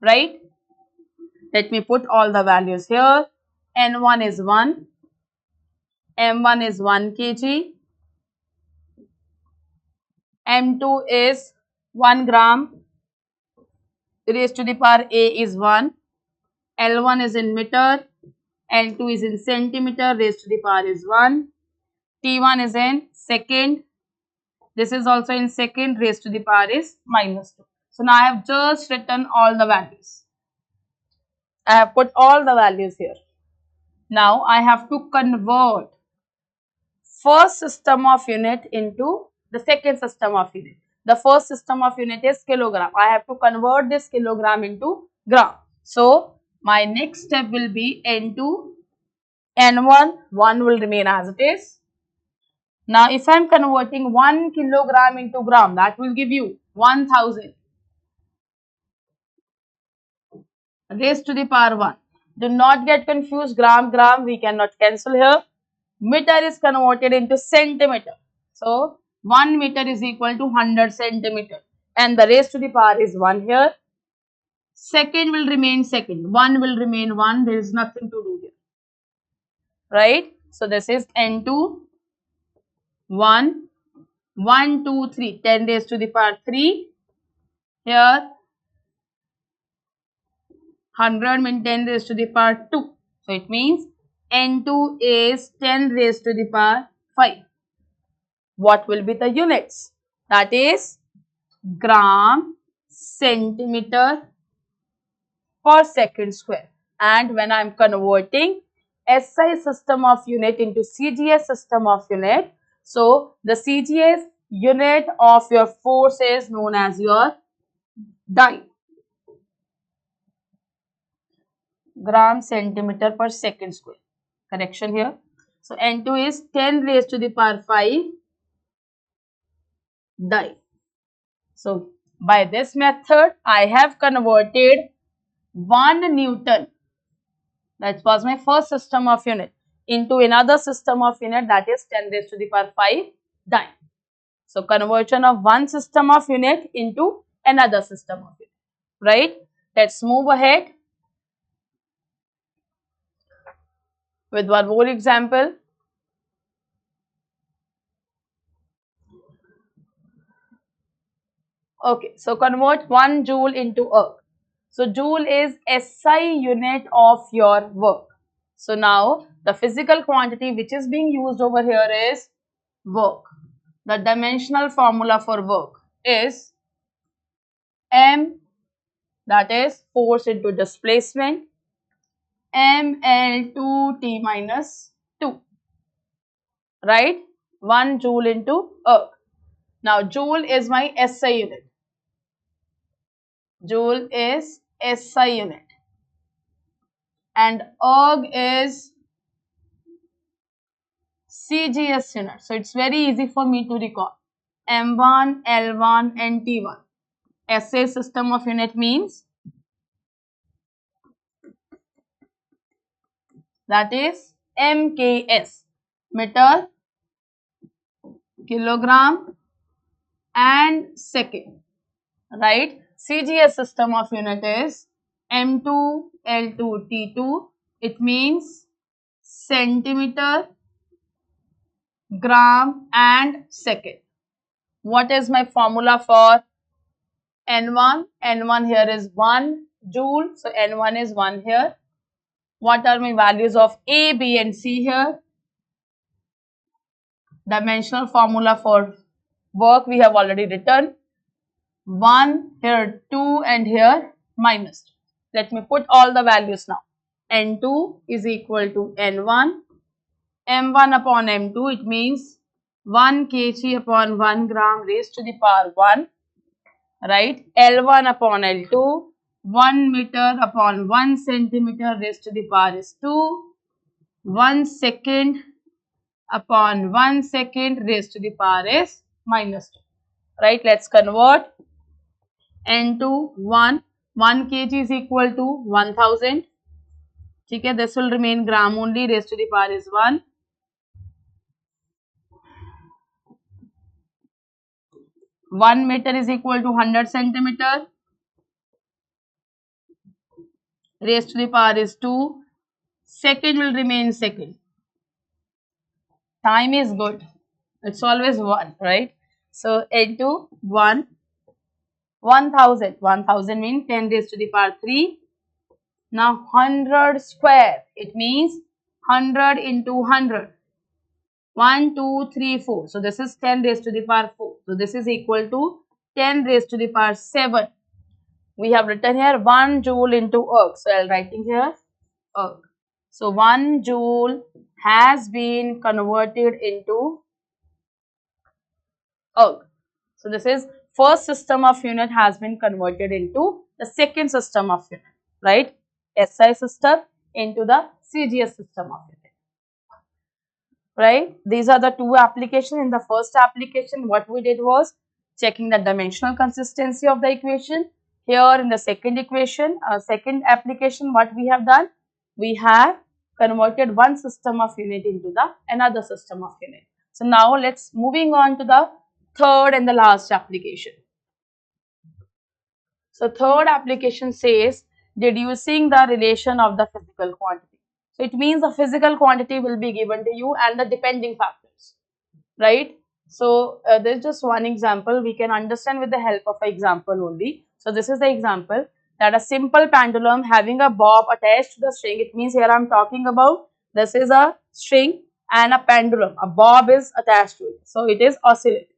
right? Let me put all the values here. N1 is 1, M1 is 1 kg, M2 is 1 gram raised to the power A is 1, L1 is in meter, L2 is in centimeter raised to the power is 1, T1 is in second, this is also in second raised to the power is minus 2. So, now I have just written all the values. I have put all the values here. Now I have to convert first system of unit into the second system of unit. The first system of unit is kilogram. I have to convert this kilogram into gram. So my next step will be N2, N1, 1 will remain as it is. Now if I am converting 1 kilogram into gram, that will give you 1000 raised to the power 1. Do not get confused, gram, we cannot cancel here. Meter is converted into centimeter. So 1 meter is equal to 100 centimeter and the raised to the power is 1 here. Second will remain second, 1 will remain 1, there is nothing to do here, right? So this is N2, 1, 1, 2, 3, 10 raised to the power 3. Here 100 means 10 raised to the power 2. So it means N2 is 10 raised to the power 5. What will be the units? That is gram centimeter per second square. And when I am converting SI system of unit into CGS system of unit, so the CGS unit of your force is known as your dyne. Gram centimeter per second square. Correction here. So N2 is 10 raised to the power 5 dyne. So by this method, I have converted 1 Newton, that was my first system of unit, into another system of unit, that is 10 raised to the power 5 dyne. So conversion of one system of unit into another system of unit, right? Let's move ahead with one more example. Okay, so convert 1 joule into erg. So joule is SI unit of your work. So now the physical quantity which is being used over here is work. The dimensional formula for work is M, that is force into displacement, ml2t minus 2, right? 1 joule into erg. Now joule is my SI unit. Joule is SI unit and erg is CGS unit. So it's very easy for me to recall. M1, L1 and T1. SI system of unit means that is MKS, meter, kilogram and second, right? CGS system of unit is M2, L2, T2. It means centimeter, gram and second. What is my formula for N1? N1 here is 1 joule. So N1 is 1 here. What are my values of A, B and C here? Dimensional formula for work we have already written. 1 here, 2 and here minus 2. Let me put all the values now. N2 is equal to N1. M1 upon M2, it means 1 kg upon 1 gram raised to the power 1, right? L1 upon L2, 1 meter upon 1 centimeter raised to the power is 2, 1 second upon 1 second raised to the power is minus 2, right? Let's convert. N2 1 kg is equal to 1000. Okay, this will remain gram only, raised to the power is 1. 1 meter is equal to 100 centimeter, raised to the power is 2. Second will remain second. Time is good. It's always 1, right? So N2 1, 1000. 1000 means 10 raised to the power 3. Now 100 square. It means 100 into 100. 1, 2, 3, 4. So this is 10 raised to the power 4. So this is equal to 10 raised to the power 7. We have written here 1 joule into erg. So I am writing here erg. So 1 joule has been converted into erg. So this is first system of unit has been converted into the second system of unit, right? SI system into the CGS system of unit, right? These are the two applications. In the first application, what we did was checking the dimensional consistency of the equation. Here in the second equation, second application, what we have done, we have converted one system of unit into the another system of unit. So now let's moving on to the third and the last application. So third application says deducing the relation of the physical quantity. So it means the physical quantity will be given to you and the depending factors, right? So there's just one example we can understand with the help of an example only. So this is the example that a simple pendulum having a bob attached to the string. It means here I'm talking about this is a string and a pendulum. A bob is attached to it. So it is oscillating.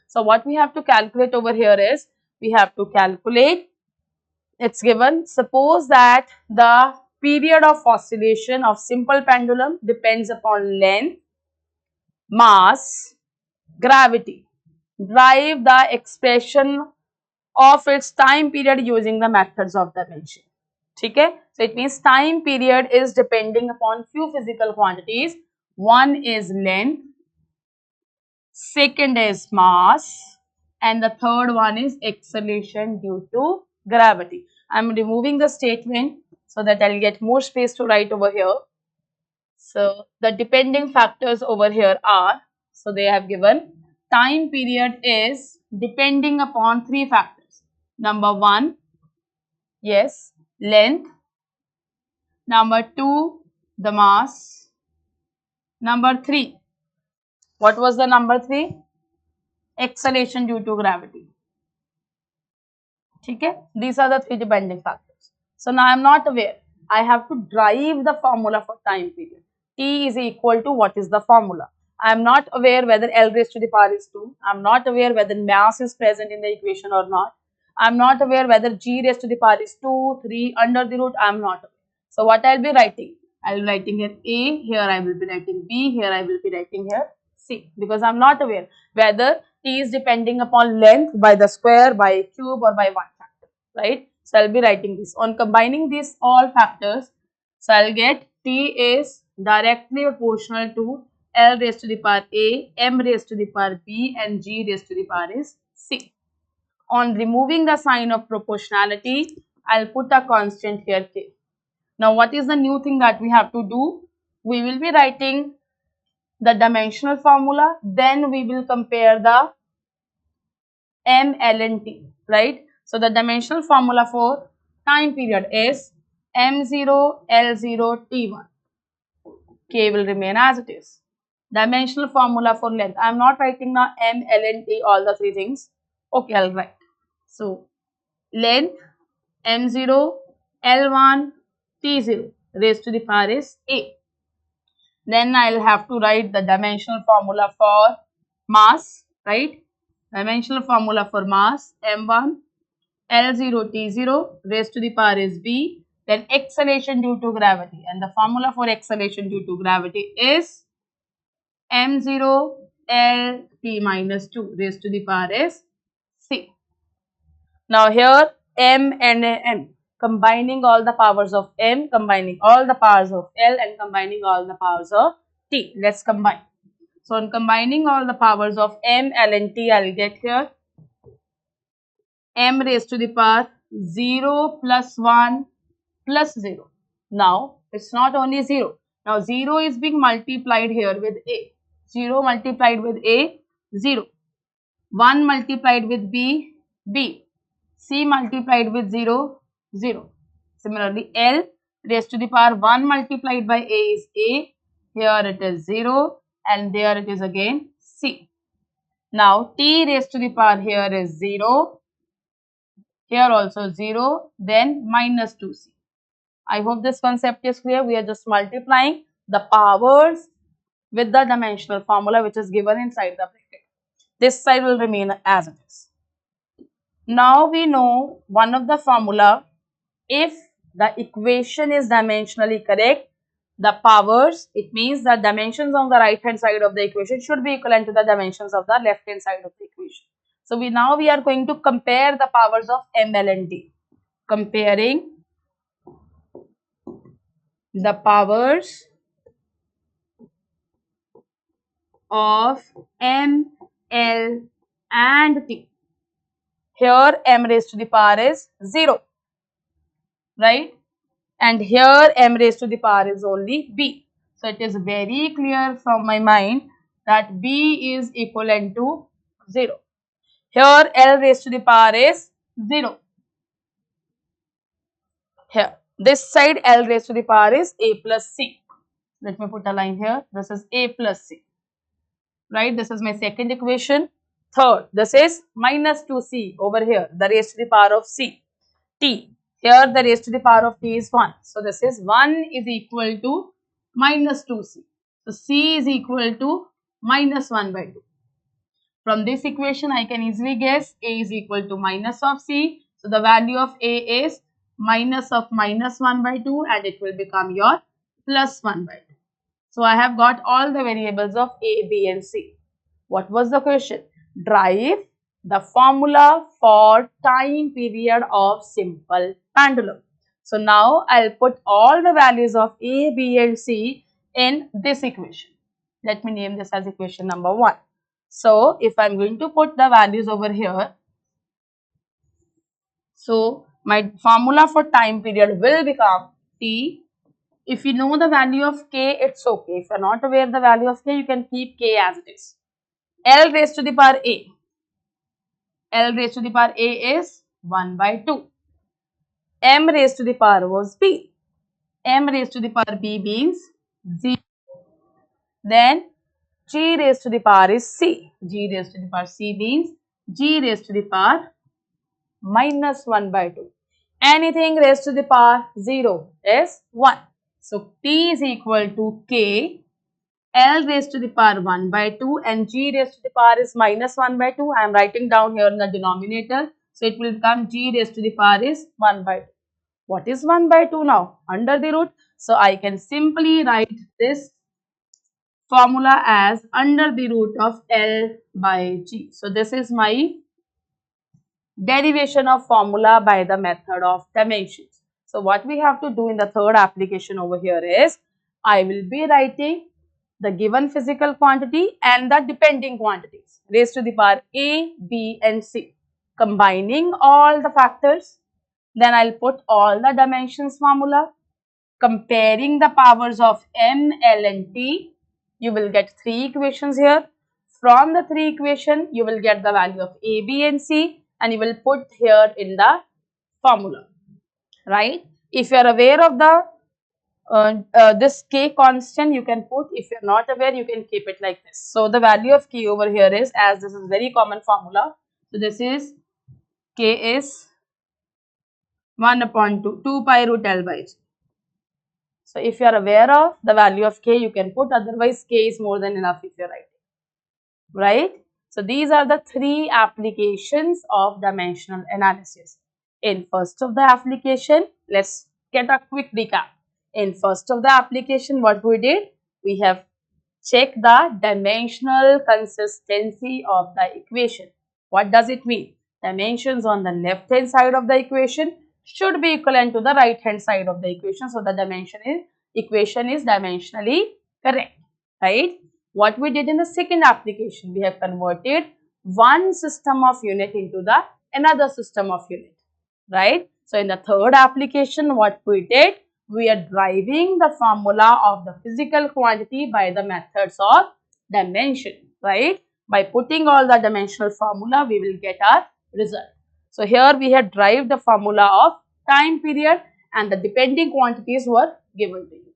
So what we have to calculate over here is we have to calculate, it's given, suppose that the period of oscillation of simple pendulum depends upon length, mass, gravity. Derive the expression of its time period using the methods of dimension. Okay? So it means time period is depending upon few physical quantities. One is length, second is mass, and the third one is acceleration due to gravity. I am removing the statement so that I will get more space to write over here. So the depending factors over here are, so they have given time period is depending upon three factors. Number one, yes, length. Number two, the mass. Number three, what was the number three? Acceleration due to gravity. Okay, these are the three depending factors. So now I am not aware. I have to derive the formula for time period. T is equal to what is the formula? I am not aware whether L raised to the power is 2. I am not aware whether mass is present in the equation or not. I am not aware whether G raised to the power is 2, 3, under the root. I am not aware. So what I will be writing? I will be writing here A, here I will be writing B, here I will be writing here C, because I am not aware whether T is depending upon length by the square, by cube or by one factor, right? So I will be writing this. On combining these all factors, so I will get T is directly proportional to L raised to the power A, M raised to the power B and G raised to the power is C. On removing the sign of proportionality, I will put a constant here K. Now what is the new thing that we have to do? We will be writing the dimensional formula, then we will compare the M, L and T, right? So the dimensional formula for time period is M0, L0, T1. K will remain as it is. Dimensional formula for length. I am not writing now M, L and T, all the three things. Okay, I will write. So length M0, L1, T0 raised to the power is A. Then I will have to write the dimensional formula for mass, right? Dimensional formula for mass M1, L0, T0 raised to the power is B. Then acceleration due to gravity, and the formula for acceleration due to gravity is M0, L, T minus 2 raised to the power is C. Now here M and M, combining all the powers of M, combining all the powers of L and combining all the powers of T. Let's combine. So on combining all the powers of M, L and T, I will get here M raised to the power 0 plus 1 plus 0. Now it's not only 0. Now 0 is being multiplied here with A. 0 multiplied with A, 0. 1 multiplied with B, B. C multiplied with 0, 0. Similarly, L raised to the power 1 multiplied by A is A. Here it is 0 and there it is again C. Now, T raised to the power here is 0. Here also 0. Then minus 2C. I hope this concept is clear. We are just multiplying the powers with the dimensional formula which is given inside the bracket. This side will remain as it is. Now we know one of the formula, if the equation is dimensionally correct, the powers, it means the dimensions on the right hand side of the equation should be equivalent to the dimensions of the left hand side of the equation. So now we are going to compare the powers of M, L and T. Comparing the powers of M, L and T. Here M raised to the power is 0, right? And here M raised to the power is only B. So it is very clear from my mind that B is equivalent to 0. Here L raised to the power is 0. Here this side L raised to the power is A plus C. Let me put a line here. This is A plus C. Right, this is my second equation. Third, this is minus 2C over here, the raised to the power of C. T, here the raised to the power of T is 1. So this is 1 is equal to minus 2C. So C is equal to minus 1 by 2. From this equation, I can easily guess A is equal to minus of C. So the value of A is minus of minus 1 by 2 and it will become your plus 1 by 2. So I have got all the variables of A, B and C. What was the question? Derive the formula for time period of simple pendulum. So now I'll put all the values of A, B and C in this equation. Let me name this as equation number 1. So if I'm going to put the values over here, so my formula for time period will become T. If you know the value of K, it's okay. If you are not aware the value of K, you can keep K as it is. L raised to the power A. L raised to the power A is 1 by 2. M raised to the power was B. M raised to the power B means 0. Then G raised to the power is C. G raised to the power C means G raised to the power minus 1 by 2. Anything raised to the power 0 is 1. So T is equal to K, L raised to the power 1 by 2 and G raised to the power is minus 1 by 2. I am writing down here in the denominator. So it will become G raised to the power is 1 by 2. What is 1 by 2 now? Under the root. So I can simply write this formula as under the root of L by G. So this is my derivation of formula by the method of dimensions. So what we have to do in the third application over here is, I will be writing the given physical quantity and the depending quantities raised to the power A, B and C. Combining all the factors, then I'll put all the dimensions formula. Comparing the powers of M, L and T, you will get 3 equations here. From the 3 equation, you will get the value of A, B and C and you will put here in the formula, right? If you are aware of the this K constant, you can put. If you are not aware, you can keep it like this. So the value of K over here is, as this is very common formula, so this is K is 1 upon 2 pi root L by G. So if you are aware of the value of K, you can put, otherwise K is more than enough if you are writing, right? So these are the 3 applications of dimensional analysis. In first of the application, let's get a quick recap. In first of the application, what we did? We have checked the dimensional consistency of the equation. What does it mean? Dimensions on the left hand side of the equation should be equivalent to the right hand side of the equation. So the equation is dimensionally correct, right? What we did in the second application, we have converted one system of unit into the another system of unit, right? So in the third application, what we did, we are deriving the formula of the physical quantity by the methods of dimension, right? By putting all the dimensional formula, we will get our result. So here we have derived the formula of time period and the depending quantities were given to you.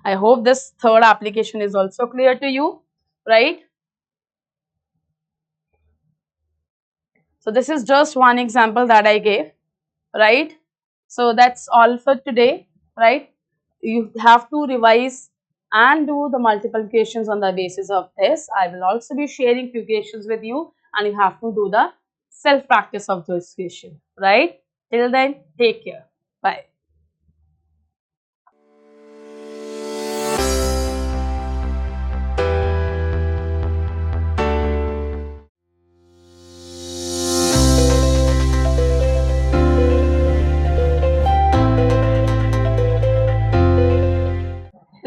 I hope this third application is also clear to you, right? So this is just one example that I gave, right? So that's all for today, right? You have to revise and do the multiplications on the basis of this. I will also be sharing few questions with you and you have to do the self practice of this question, right? Till then, take care. Bye.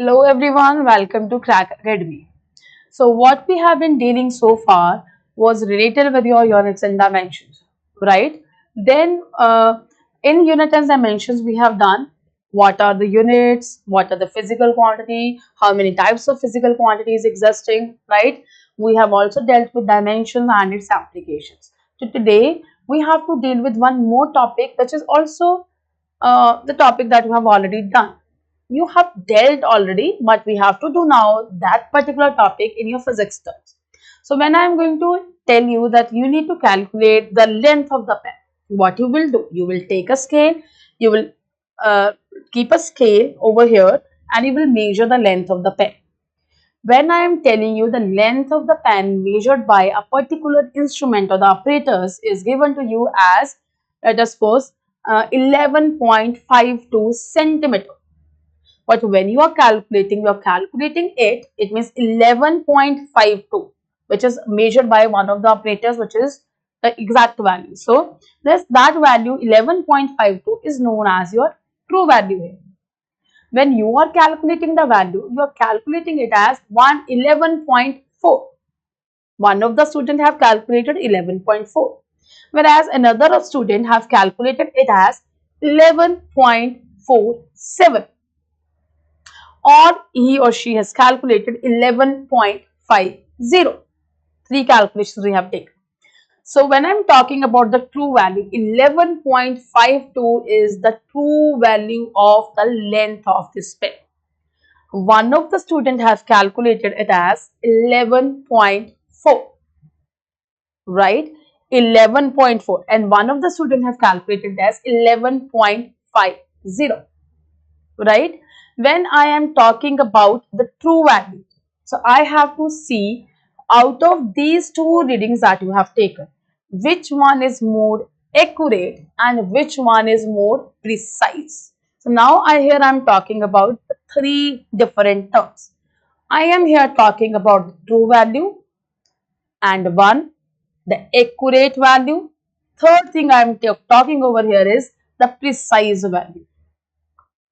Hello everyone, welcome to Crack Academy. So what we have been dealing so far was related with your units and dimensions, right? Then in unit and dimensions we have done what are the units, what are the physical quantity, how many types of physical quantities existing, right? We have also dealt with dimensions and its applications. So today we have to deal with one more topic, which is also the topic that you have already done. You have dealt already, but we have to do now that particular topic in your physics terms. So when I am going to tell you that you need to calculate the length of the pen, what you will do, you will take a scale, you will uh, keep a scale over here and you will measure the length of the pen. When I am telling you the length of the pen measured by a particular instrument or the apparatus is given to you as, let us suppose, 11.52 centimeter. But when you are calculating it means 11.52, which is measured by one of the operators, which is the exact value. So that value 11.52 is known as your true value here. When you are calculating the value, you are calculating it as 11.4. One of the students have calculated 11.4, whereas another student have calculated it as 11.47, or he or she has calculated 11.50. Three calculations we have taken. So when I'm talking about the true value, 11.52 is the true value of the length of this pen. One of the student has calculated it as 11.4, right? 11.4, and one of the student have calculated it as 11.50, right? When I am talking about the true value, so I have to see out of these two readings that you have taken, which one is more accurate and which one is more precise. So now here I am talking about the three different terms. I am here talking about the true value, and one, the accurate value. Third thing I am talking over here is the precise value,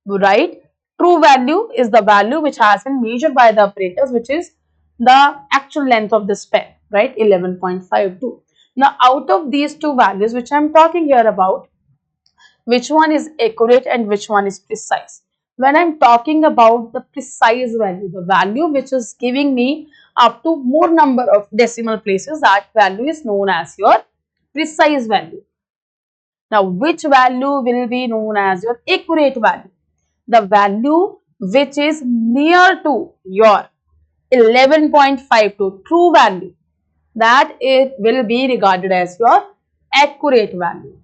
right? True value is the value which has been measured by the operators, which is the actual length of this pen, right? 11.52. Now, out of these two values which I am talking here about, which one is accurate and which one is precise? When I am talking about the precise value, the value which is giving me up to more number of decimal places, that value is known as your precise value. Now, which value will be known as your accurate value? The value which is near to your 11.52 true value, that it will be regarded as your accurate value,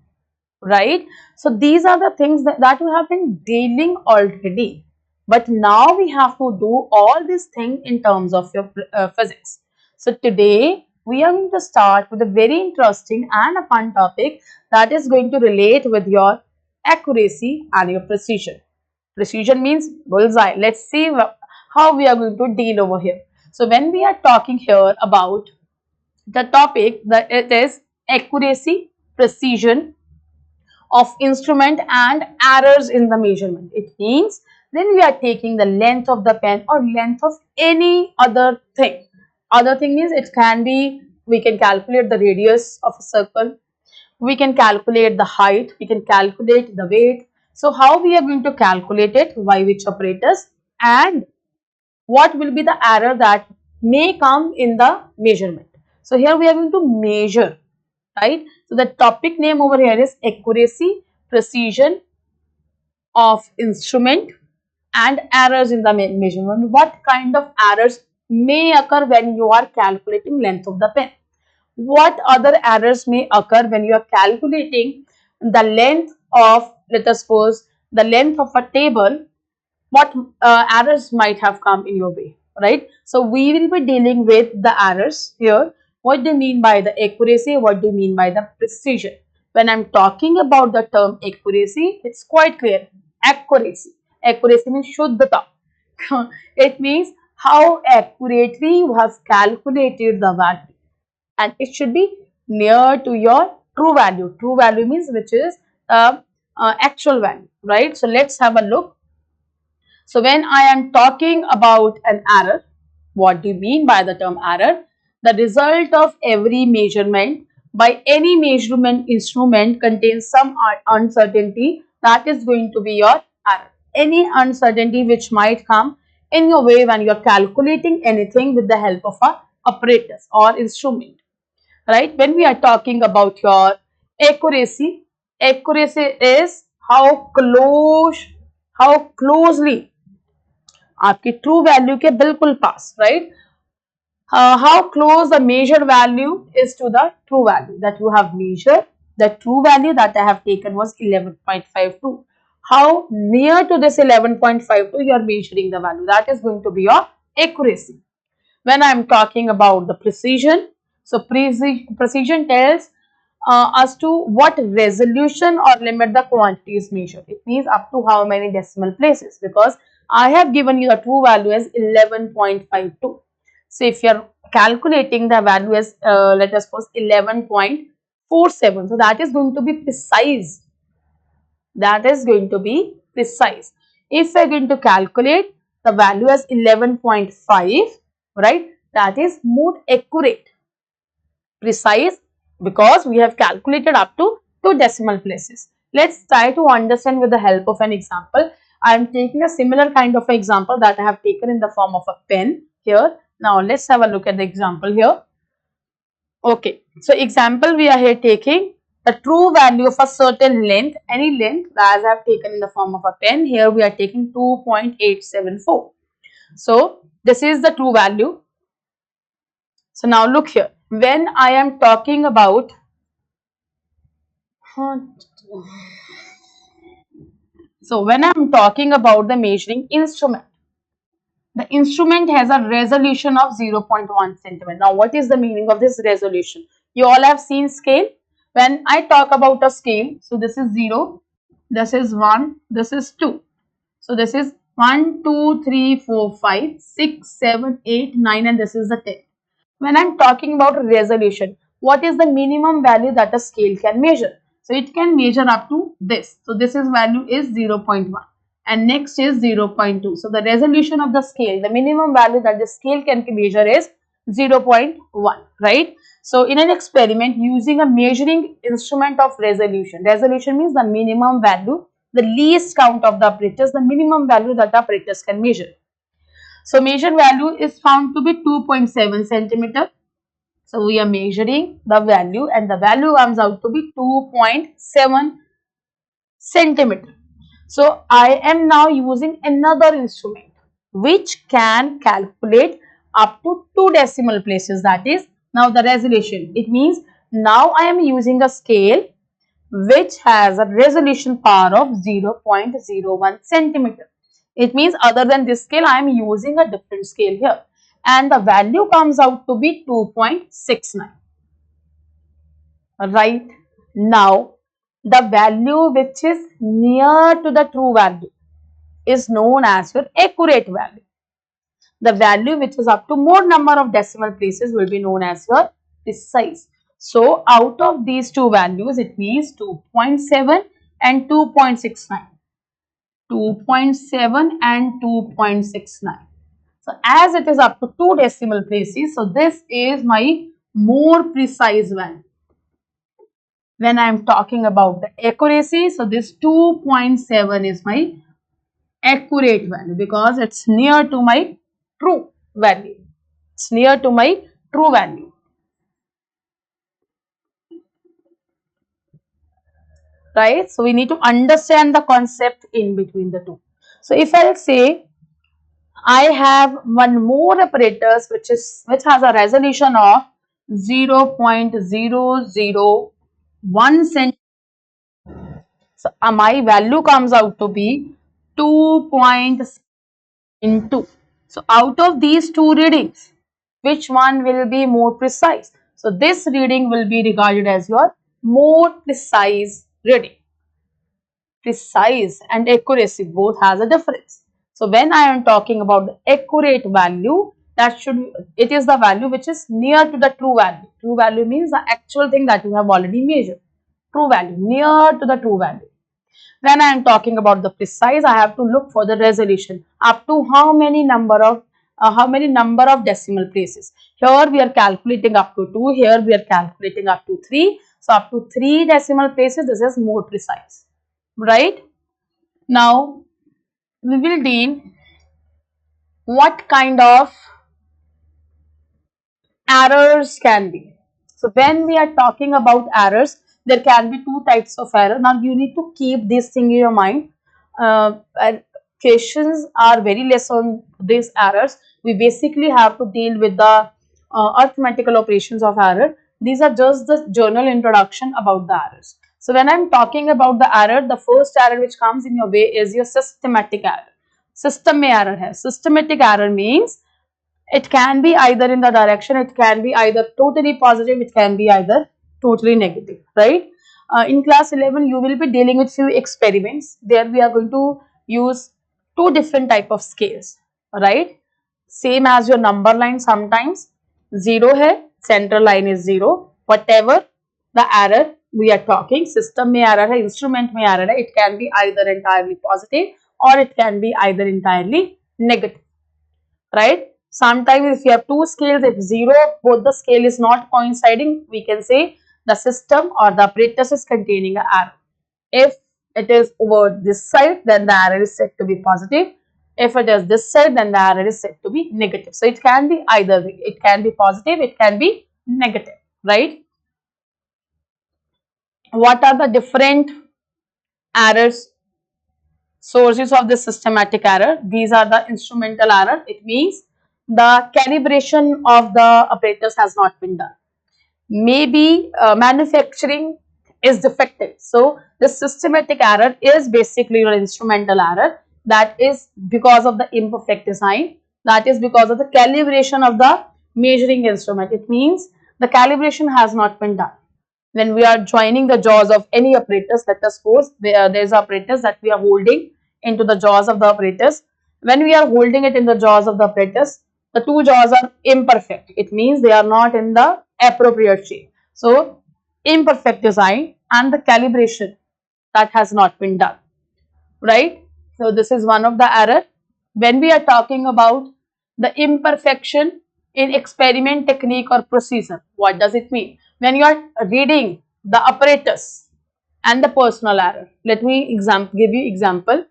right? So these are the things that we have been dealing already, but now we have to do all these things in terms of your physics. So today we are going to start with a very interesting and a fun topic that is going to relate with your accuracy and your precision. Precision means bullseye. Let's see how we are going to deal over here. So when we are talking here about the topic, that it is accuracy, precision of instrument and errors in the measurement. It means when we are taking the length of the pen or length of any other thing. Other thing means it can be, we can calculate the radius of a circle, we can calculate the height, we can calculate the weight. So how we are going to calculate it, by which operators, and what will be the error that may come in the measurement. So here we are going to measure, right? So the topic name over here is accuracy, precision of instrument and errors in the measurement. What kind of errors may occur when you are calculating length of the pen? What other errors may occur when you are calculating the length of, let us suppose, the length of a table? What errors might have come in your way, right? So we will be dealing with the errors here. What do you mean by the accuracy? What do you mean by the precision? When I'm talking about the term accuracy, it's quite clear. Accuracy. Accuracy means shuddhata. It means how accurately you have calculated the value, and it should be near to your true value. True value means which is actual value, right? So let's have a look. So when I am talking about an error, what do you mean by the term error? The result of every measurement by any measurement instrument contains some uncertainty, that is going to be your error. Any uncertainty which might come in your way when you are calculating anything with the help of a apparatus or instrument, right? When we are talking about your accuracy, accuracy is how closely आपकी true value के बिल्कुल पास, right? How close the measured value is to the true value that you have measured. The true value that I have taken was 11.52. How near to this 11.52 you are measuring the value, that is going to be your accuracy. When I am talking about the precision, so precision tells as to what resolution or limit the quantity is measured. It means up to how many decimal places, because I have given you the true value as 11.52. So if you are calculating the value as let us suppose 11.47, so that is going to be precise. That is going to be precise. If we are going to calculate the value as 11.5, right, that is more accurate, precise, because we have calculated up to 2 decimal places. Let's try to understand with the help of an example. I am taking a similar kind of example that I have taken in the form of a pen here. Now let's have a look at the example here. Okay, so example we are here taking the true value of a certain length, any length as I have taken in the form of a pen. Here we are taking 2.874. So this is the true value. So now look here, when I am talking about the measuring instrument, the instrument has a resolution of 0.1 centimeter. Now what is the meaning of this resolution? You all have seen scale. When I talk about a scale, so this is 0, this is 1, this is 2. So this is 1, 2, 3, 4, 5, 6, 7, 8, 9, and this is the 10. When I am talking about resolution, what is the minimum value that a scale can measure? So it can measure up to this. So this is value is 0.1 and next is 0.2. So the resolution of the scale, the minimum value that the scale can measure is 0.1, right? So in an experiment using a measuring instrument of resolution, resolution means the minimum value, the least count of the apparatus, the minimum value that the apparatus can measure. So measured value is found to be 2.7 centimeter. So we are measuring the value and the value comes out to be 2.7 centimeter. So I am now using another instrument which can calculate up to 2 decimal places, that is now the resolution. It means now I am using a scale which has a resolution power of 0.01 centimeter. It means other than this scale I am using a different scale here and the value comes out to be 2.69. Right, now the value which is near to the true value is known as your accurate value. The value which is up to more number of decimal places will be known as your precise. So out of these two values, it means 2.7 and 2.69. 2.7 and 2.69. So as it is up to 2 decimal places, so this is my more precise value. When I am talking about the accuracy, so this 2.7 is my accurate value because it's near to my true value. It's near to my true value. Right? So we need to understand the concept in between the two. So if I'll say I have one more apparatus which has a resolution of 0.001 centimeter. So my value comes out to be 2.2. So out of these two readings, which one will be more precise? So this reading will be regarded as your more precise reading. Precise and accuracy both has a difference. So when I am talking about the accurate value, it is the value which is near to the true value. True value means the actual thing that you have already measured. True value, near to the true value. When I am talking about the precise, I have to look for the resolution up to how many number of decimal places. Here we are calculating up to 2. Here we are calculating up to 3. So up to 3 decimal places. This is more precise, right? Now we will deal what kind of errors can be. So when we are talking about errors, there can be two types of error. Now you need to keep this thing in your mind. And questions are very less on these errors. We basically have to deal with the arithmetical operations of error. These are just the general introduction about the errors. So when I'm talking about the error, the first error which comes in your way is your systematic error. System में error है. Systematic error means it can be either in the direction, it can be either totally positive, it can be either totally negative, right? In class 11 you will be dealing with few experiments. There we are going to use two different type of scales, right? Same as your number line, sometimes 0 hai, central line is 0. Whatever the error we are talking, system mein error hai, instrument mein error hai, it can be either entirely positive or it can be either entirely negative, right? Sometimes if you have two scales, if 0, both the scale is not coinciding, we can say the system or the apparatus is containing an error. If it is over this side, then the error is said to be positive. If it is this side, then the error is said to be negative. So it can be either way. It can be positive, it can be negative, right? What are the different errors? Sources of this systematic error? These are the instrumental error. It means the calibration of the apparatus has not been done. Maybe manufacturing is defective. So the systematic error is basically your instrumental error. That is because of the imperfect design. That is because of the calibration of the measuring instrument. It means the calibration has not been done. When we are joining the jaws of any apparatus, let us suppose there is apparatus that we are holding into the jaws of the apparatus. When we are holding it in the jaws of the apparatus, the two jaws are imperfect. It means they are not in the appropriate shape. So imperfect design and the calibration that has not been done, right? So this is one of the error. When we are talking about the imperfection in experiment, technique or procedure, what does it mean? When you are reading the apparatus and the personal error, let me give you example.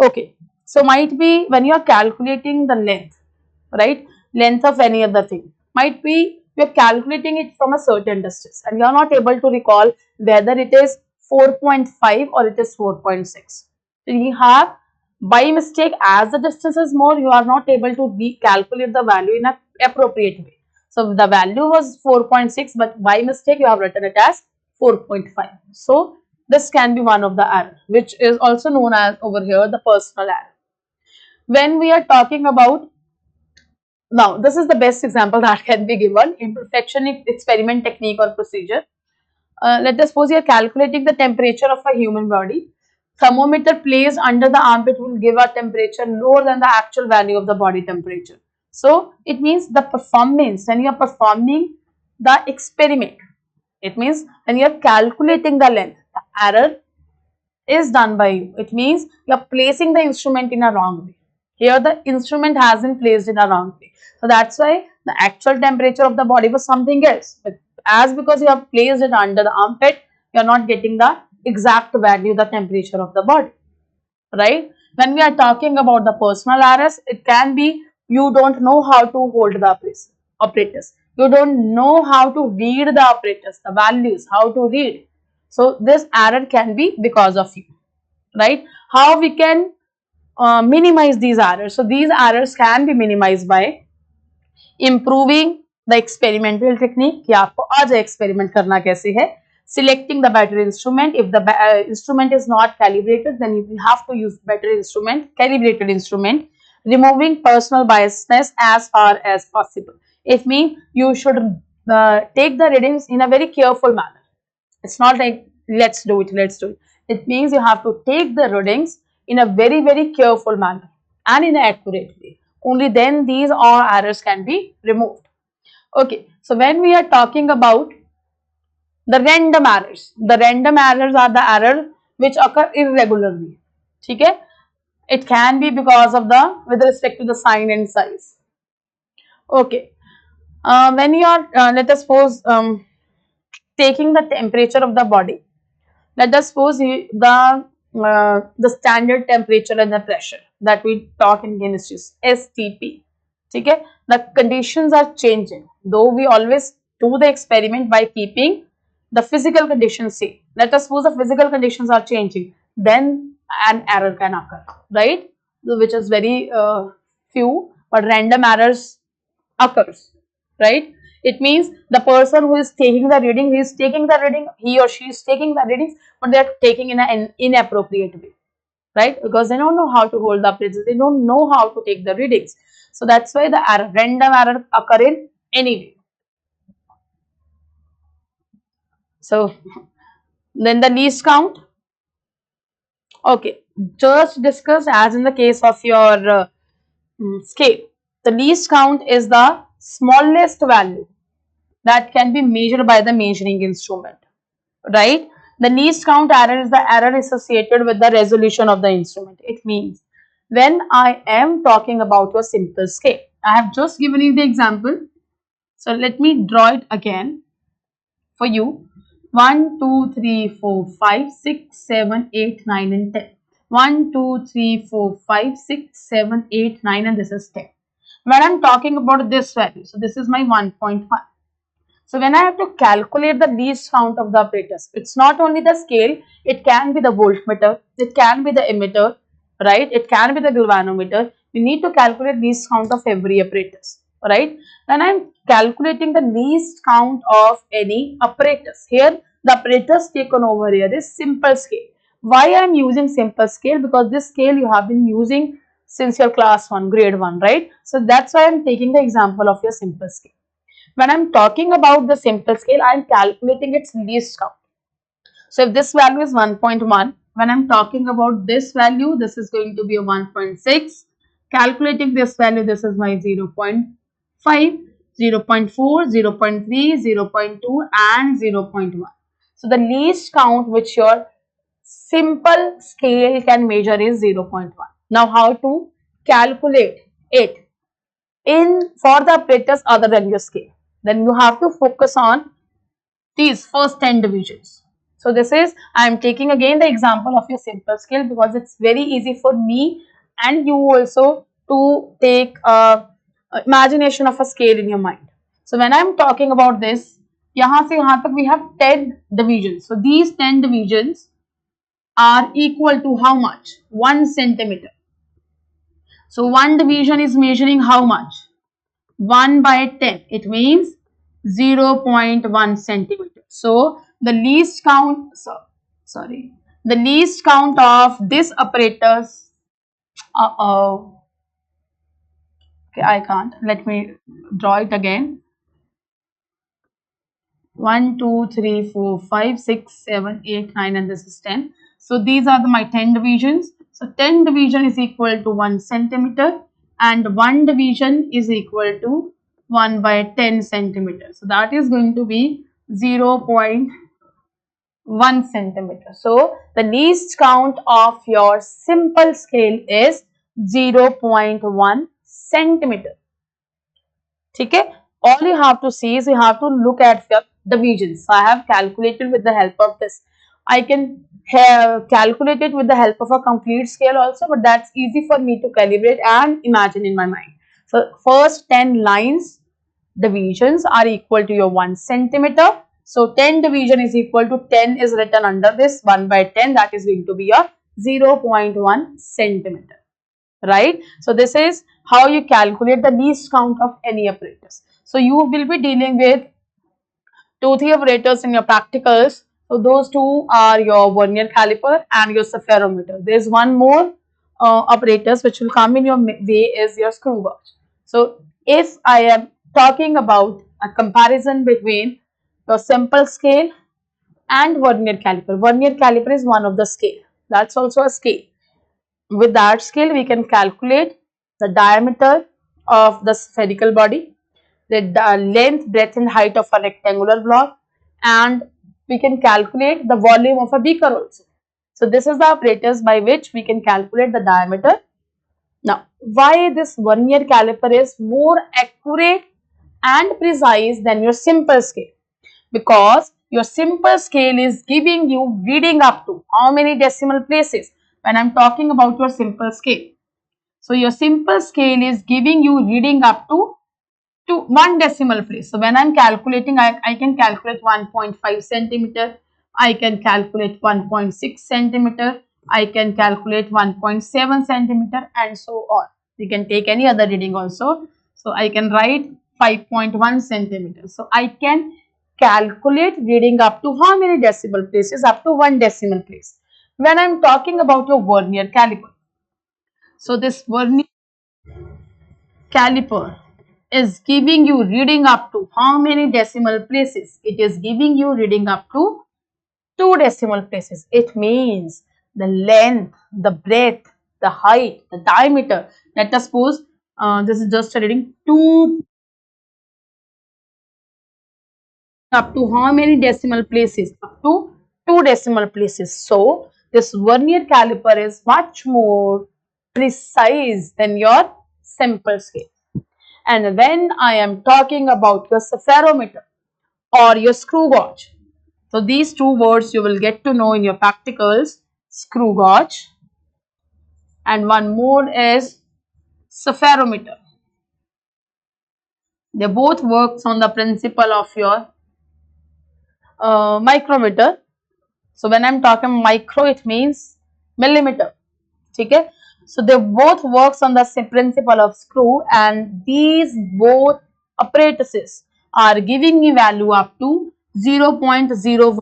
Okay, so might be when you are calculating the length, right? Length of any other thing, might be you are calculating it from a certain distance and you are not able to recall whether it is 4.5 or it is 4.6. So you have, by mistake, as the distance is more, you are not able to recalculate the value in an appropriate way. So the value was 4.6, but by mistake you have written it as 4.5. So this can be one of the error, which is also known as over here the personal error. When we are talking about, now this is the best example that can be given, imperfection in experiment, technique or procedure. Let us suppose you are calculating the temperature of a human body. Thermometer placed under the armpit will give a temperature lower than the actual value of the body temperature. So it means the performance, when you are performing the experiment, it means when you are calculating the length, the error is done by you. It means you are placing the instrument in a wrong way. Here the instrument has been placed in a wrong way. So that's why the actual temperature of the body was something else. But as because you have placed it under the armpit, you are not getting the exact value, the temperature of the body, right? When we are talking about the personal errors, it can be you don't know how to hold the apparatus. You don't know how to read the apparatus, the values, how to read. So this error can be because of you, right? How we can minimize these errors? So these errors can be minimized by improving the experimental technique कि आपको आज experiment करना कैसे है, selecting the better instrument. If the instrument is not calibrated, then you will have to use better instrument, calibrated instrument. Removing personal biasness as far as possible. It means you should take the readings in a very careful manner. It's not like let's do it. It means you have to take the readings in a very, very careful manner and in an accurate way. Only then these all errors can be removed. Okay, so when we are talking about the random errors are the error which occur irregularly. Okay? It can be because of the, with respect to the sign and size. Okay. When you are, let us suppose, taking the temperature of the body. Let us suppose the standard temperature and the pressure that we talk in chemistry, STP. Okay? The conditions are changing. Though we always do the experiment by keeping the physical conditions same. Let us suppose the physical conditions are changing, then an error can occur, right? Which is very few, but random errors occurs, right? It means the person who is taking the reading, he or she is taking the readings, but they are taking in an inappropriate way, right? Because they don't know how to hold the apparatus, they don't know how to take the readings. So that's why the error, random error occur in any way. So then the least count. Okay, just discuss as in the case of your scale. The least count is the smallest value that can be measured by the measuring instrument, right? The least count error is the error associated with the resolution of the instrument. It means when I am talking about a simple scale, I have just given you the example. So let me draw it again for you. 1, 2, 3, 4, 5, 6, 7, 8, 9 and 10. 1, 2, 3, 4, 5, 6, 7, 8, 9 and this is 10. When I am talking about this value, so this is my 1.5. So when I have to calculate the least count of the apparatus, it's not only the scale, it can be the voltmeter, it can be the emitter, right? It can be the galvanometer. We need to calculate least count of every apparatus, right? When I'm calculating the least count of any apparatus, here the apparatus taken over here is simple scale. Why I'm using simple scale? Because this scale you have been using since your class 1, grade 1, right? So that's why I'm taking the example of your simple scale. When I'm talking about the simple scale, I'm calculating its least count. So if this value is 1.1, when I'm talking about this value, this is going to be a 1.6. Calculating this value, this is my 0.5, 0.4, 0.3, 0.2 and 0.1. So the least count which your simple scale can measure is 0.1. Now how to calculate it in for the apparatus other than your scale? Then you have to focus on these first 10 divisions. So this is, I am taking again the example of your simple scale because it's very easy for me and you also to take imagination of a scale in your mind. So when I am talking about this, yahan se yahan tak we have 10 divisions. So these 10 divisions are equal to how much? 1 centimeter. So one division is measuring how much? 1 by 10. It means 0.1 centimeter. So the least count, the least count of this apparatus, okay, I can't, let me draw it again. 1, 2, 3, 4, 5, 6, 7, 8, 9 and this is 10. So these are my 10 divisions. So 10 division is equal to 1 centimeter and 1 division is equal to 1 by 10 centimeters. So that is going to be 0.1 centimeter. So the least count of your simple scale is 0.1 centimeter. Okay? All you have to see is you have to look at your divisions. So I have calculated with the help of this. I can have calculated with the help of a complete scale also, but that's easy for me to calibrate and imagine in my mind. So first 10 lines divisions are equal to your 1 centimeter. So 10 division is equal to 10 is written under this 1 by 10, that is going to be your 0.1 centimeter. Right? So this is how you calculate the least count of any apparatus. So you will be dealing with 2-3 apparatus in your practicals. So those two are your vernier caliper and your spherometer. There is one more apparatus which will come in your way is your screw gauge. So if I am talking about a comparison between your simple scale and vernier caliper. Vernier caliper is one of the scale. That's also a scale. With that scale, we can calculate the diameter of the spherical body, the length, breadth and height of a rectangular block, and we can calculate the volume of a beaker also. So this is the apparatus by which we can calculate the diameter. Now, why this vernier caliper is more accurate and precise than your simple scale? Because your simple scale is giving you reading up to how many decimal places when I am talking about your simple scale. So your simple scale is giving you reading up to one decimal place. So when I'm calculating, I can calculate 1.5 centimeter, I can calculate 1.6 centimeter, I can calculate 1.7 centimeter and so on. We can take any other reading also. So I can write 5.1 centimeter. So I can calculate reading up to how many decimal places? Up to one decimal place. When I'm talking about your vernier caliper. So this vernier caliper is giving you reading up to how many decimal places? It is giving you reading up to 2 decimal places. It means the length, the breadth, the height, the diameter. Let us suppose this is just a reading 2 up to how many decimal places? Up to 2 decimal places. So this vernier caliper is much more precise than your simple scale. And when I am talking about your spherometer or your screw gauge, so these two words you will get to know in your practicals, screw gauge and one more is spherometer. They both works on the principle of your micrometer. So when I am talking micro, it means millimeter. Okay? So they both works on the principle of screw, and these both apparatuses are giving me value up to 0.01.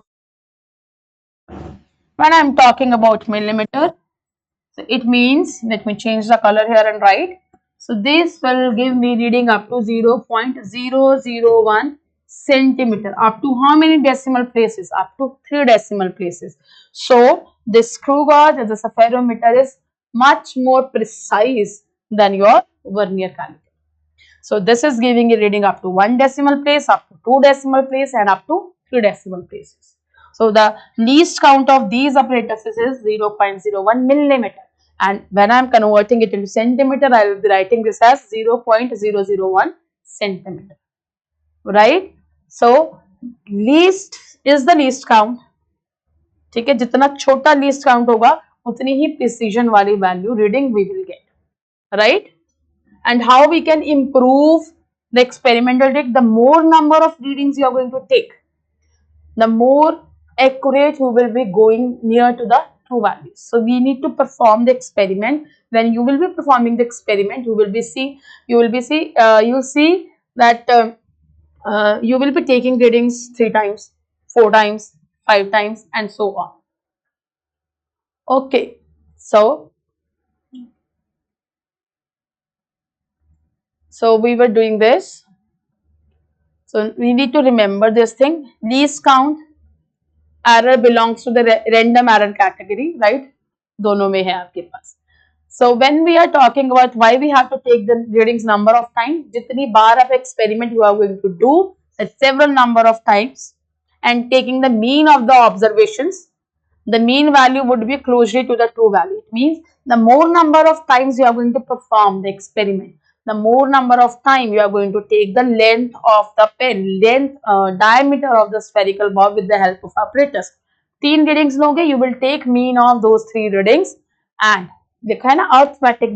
When I am talking about millimeter, so it means, let me change the color here and write. So this will give me reading up to 0.001 centimeter. Up to how many decimal places? Up to 3 decimal places. So this screw gauge as a spherometer is much more precise than your vernier caliper. So this is giving a reading up to 1 decimal place, up to 2 decimal place and up to 3 decimal places. So the least count of these apparatuses is 0.01 millimeter, and when I am converting it into centimeter, I will be writing this as 0.001 centimeter, right? So least is the least count. ठीक है, जितना छोटा least count होगा उतनी ही precision वाली value reading we will get, right? And how we can improve the experimental trick? The more number of readings you are going to take, the more accurate you will be going near to the true values. So we need to perform the experiment. When you will be performing the experiment, you will see that you will be taking readings 3 times, 4 times, 5 times and so on. Okay, so we were doing this. So we need to remember this thing. Least count error belongs to the random error category, right? दोनों में है आपके पास. So when we are talking about why we have to take the readings number of times, जितनी बार आप experiment you are going to do several number of times and taking the mean of the observations, the mean value would be closely to the true value. It means the more number of times you are going to perform the experiment, the more number of time you are going to take the length of the pen, diameter of the spherical ball with the help of apparatus. 3 readings लोगे, you will take mean of those 3 readings and देखा है ना arithmetic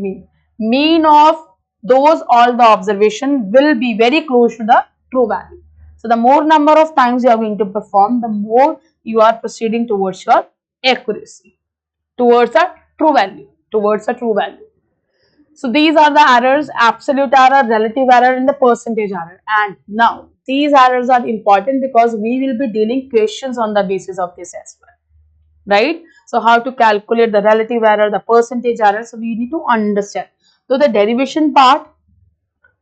mean of those all the observation will be very close to the true value. So the more number of times you are going to perform, the more you are proceeding towards your accuracy, towards a true value, So these are the errors: absolute error, relative error and the percentage error. And now these errors are important because we will be dealing questions on the basis of this as well, right? So how to calculate the relative error, the percentage error, so we need to understand. So the derivation part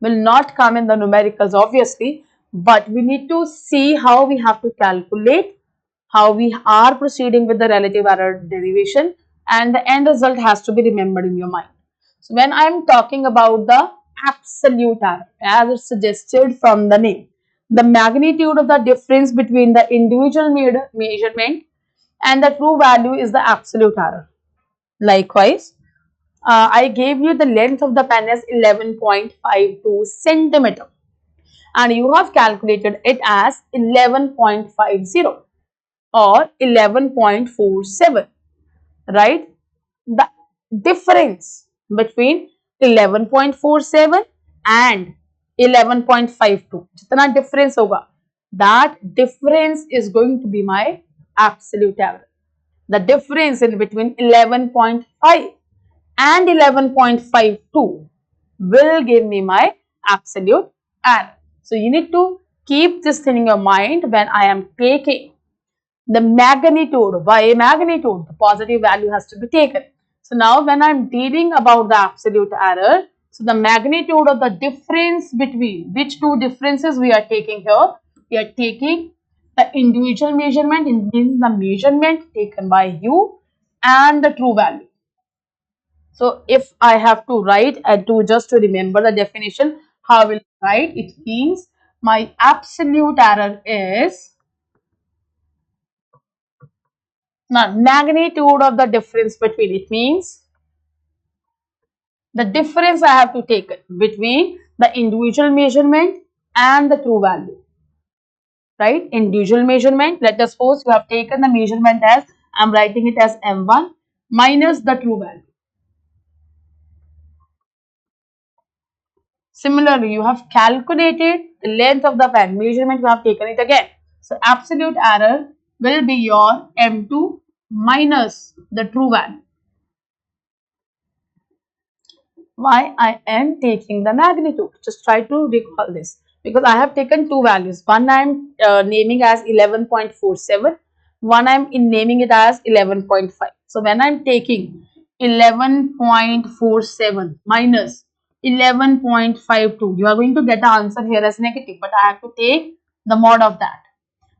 will not come in the numericals obviously, but we need to see how we have to calculate, how we are proceeding with the relative error derivation, and the end result has to be remembered in your mind. So when I am talking about the absolute error, as it's suggested from the name, the magnitude of the difference between the individual measurement and the true value is the absolute error. Likewise, I gave you the length of the pen as 11.52 centimeter and you have calculated it as 11.50 or 11.47, right? The difference between 11.47 and 11.52, जितना difference होगा, that difference is going to be my absolute error. The difference in between 11.5 and 11.52 will give me my absolute error. So you need to keep this thing in your mind when I am taking the magnitude. By magnitude, the positive value has to be taken. So now when I am dealing about the absolute error, so the magnitude of the difference between which two differences we are taking here, we are taking the individual measurement, in the measurement taken by you and the true value. So if I have to write and to just to remember the definition, how will I write? It means my absolute error is now magnitude of the difference between, it means the difference I have to take between the individual measurement and the true value, right? Individual measurement, let us suppose you have taken the measurement as, I am writing it as m1 minus the true value. Similarly, you have calculated the length of the pen, measurement, you have taken it again. So absolute error will be your m2 minus the true value. Why I am taking the magnitude? Just try to recall this, because I have taken two values. One I am naming as 11.47, one I am naming it as 11.5. So when I am taking 11.47 minus 11.52, you are going to get the answer here as negative, but I have to take the mod of that.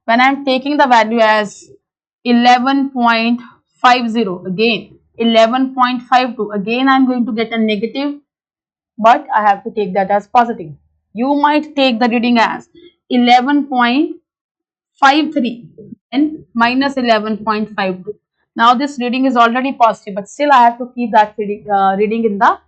When I am taking the value as 11.50, again 11.52, again I am going to get a negative, but I have to take that as positive. You might take the reading as 11.53 and minus 11.52. Now this reading is already positive, but still I have to keep that reading in the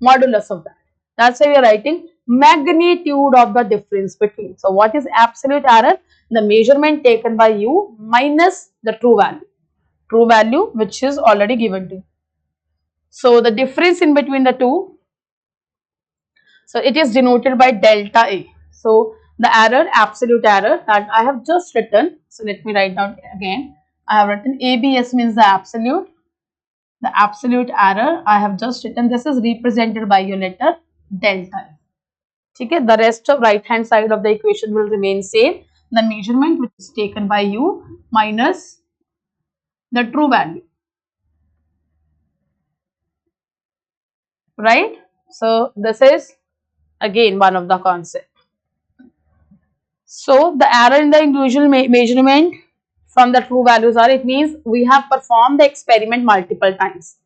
modulus of that. That's why we are writing magnitude of the difference between. So what is absolute error? The measurement taken by you minus the true value which is already given to you. So the difference in between the two, so it is denoted by delta A. So the error, absolute error that I have just written. So let me write down again. I have written ABS means the absolute. The absolute error I have just written. This is represented by your letter delta A. Okay, the rest of right hand side of the equation will remain same. The measurement which is taken by you minus the true value. Right? So this is again one of the concept. So the error in the individual measurement from the true values are, it means we have performed the experiment multiple times.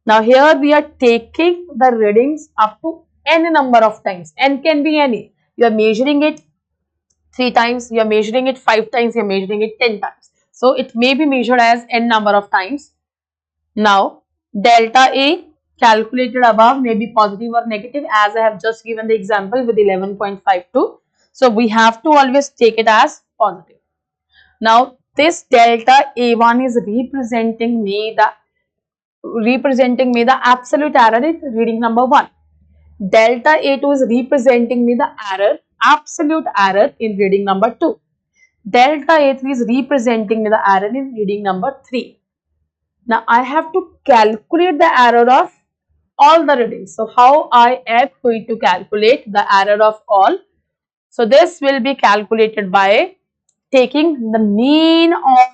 Now here we are taking the readings up to n number of times. N can be any. You are measuring it 3 times, you are measuring it 5 times, you are measuring it 10 times. So it may be measured as n number of times. Now delta A calculated above may be positive or negative, as I have just given the example with 11.52. So we have to always take it as positive. Now this delta A1 is representing me the absolute error in reading number 1. Delta A2 is representing me the error, absolute error in reading number 2. Delta A3 is representing me the error in reading number 3. Now I have to calculate the error of all the readings. So how I am going to calculate the error of all? So this will be calculated by taking the mean of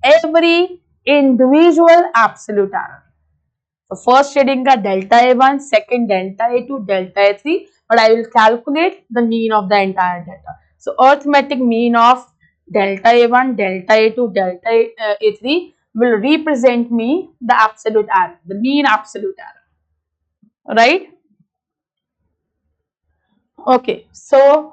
every individual absolute error. So first reading का delta A1, second delta A2, delta A3, but I will calculate the mean of the entire data. So arithmetic mean of delta A1, delta A2, delta A3 will represent me the absolute error, the mean absolute error, right? Okay, so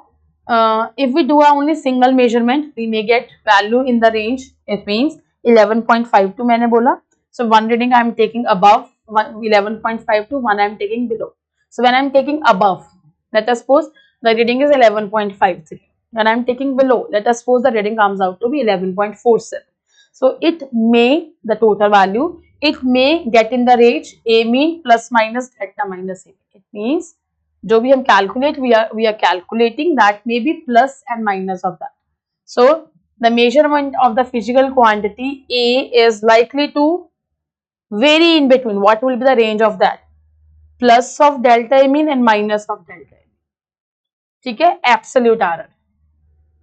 if we do only single measurement, we may get value in the range. It means 11.52 मैंने बोला. So one reading I am taking above 11.52, one I am taking below. So when I am taking above, let us suppose the reading is 11.53. When I am taking below, let us suppose the reading comes out to be 11.47. So it may, the total value, it may get in the range A mean plus minus delta minus A mean. It means जो भी हम calculate, we are calculating that may be plus and minus of that. So the measurement of the physical quantity A is likely to vary in between. What will be the range of that? Plus of delta A mean and minus of delta A mean. ठीक है? Absolute error.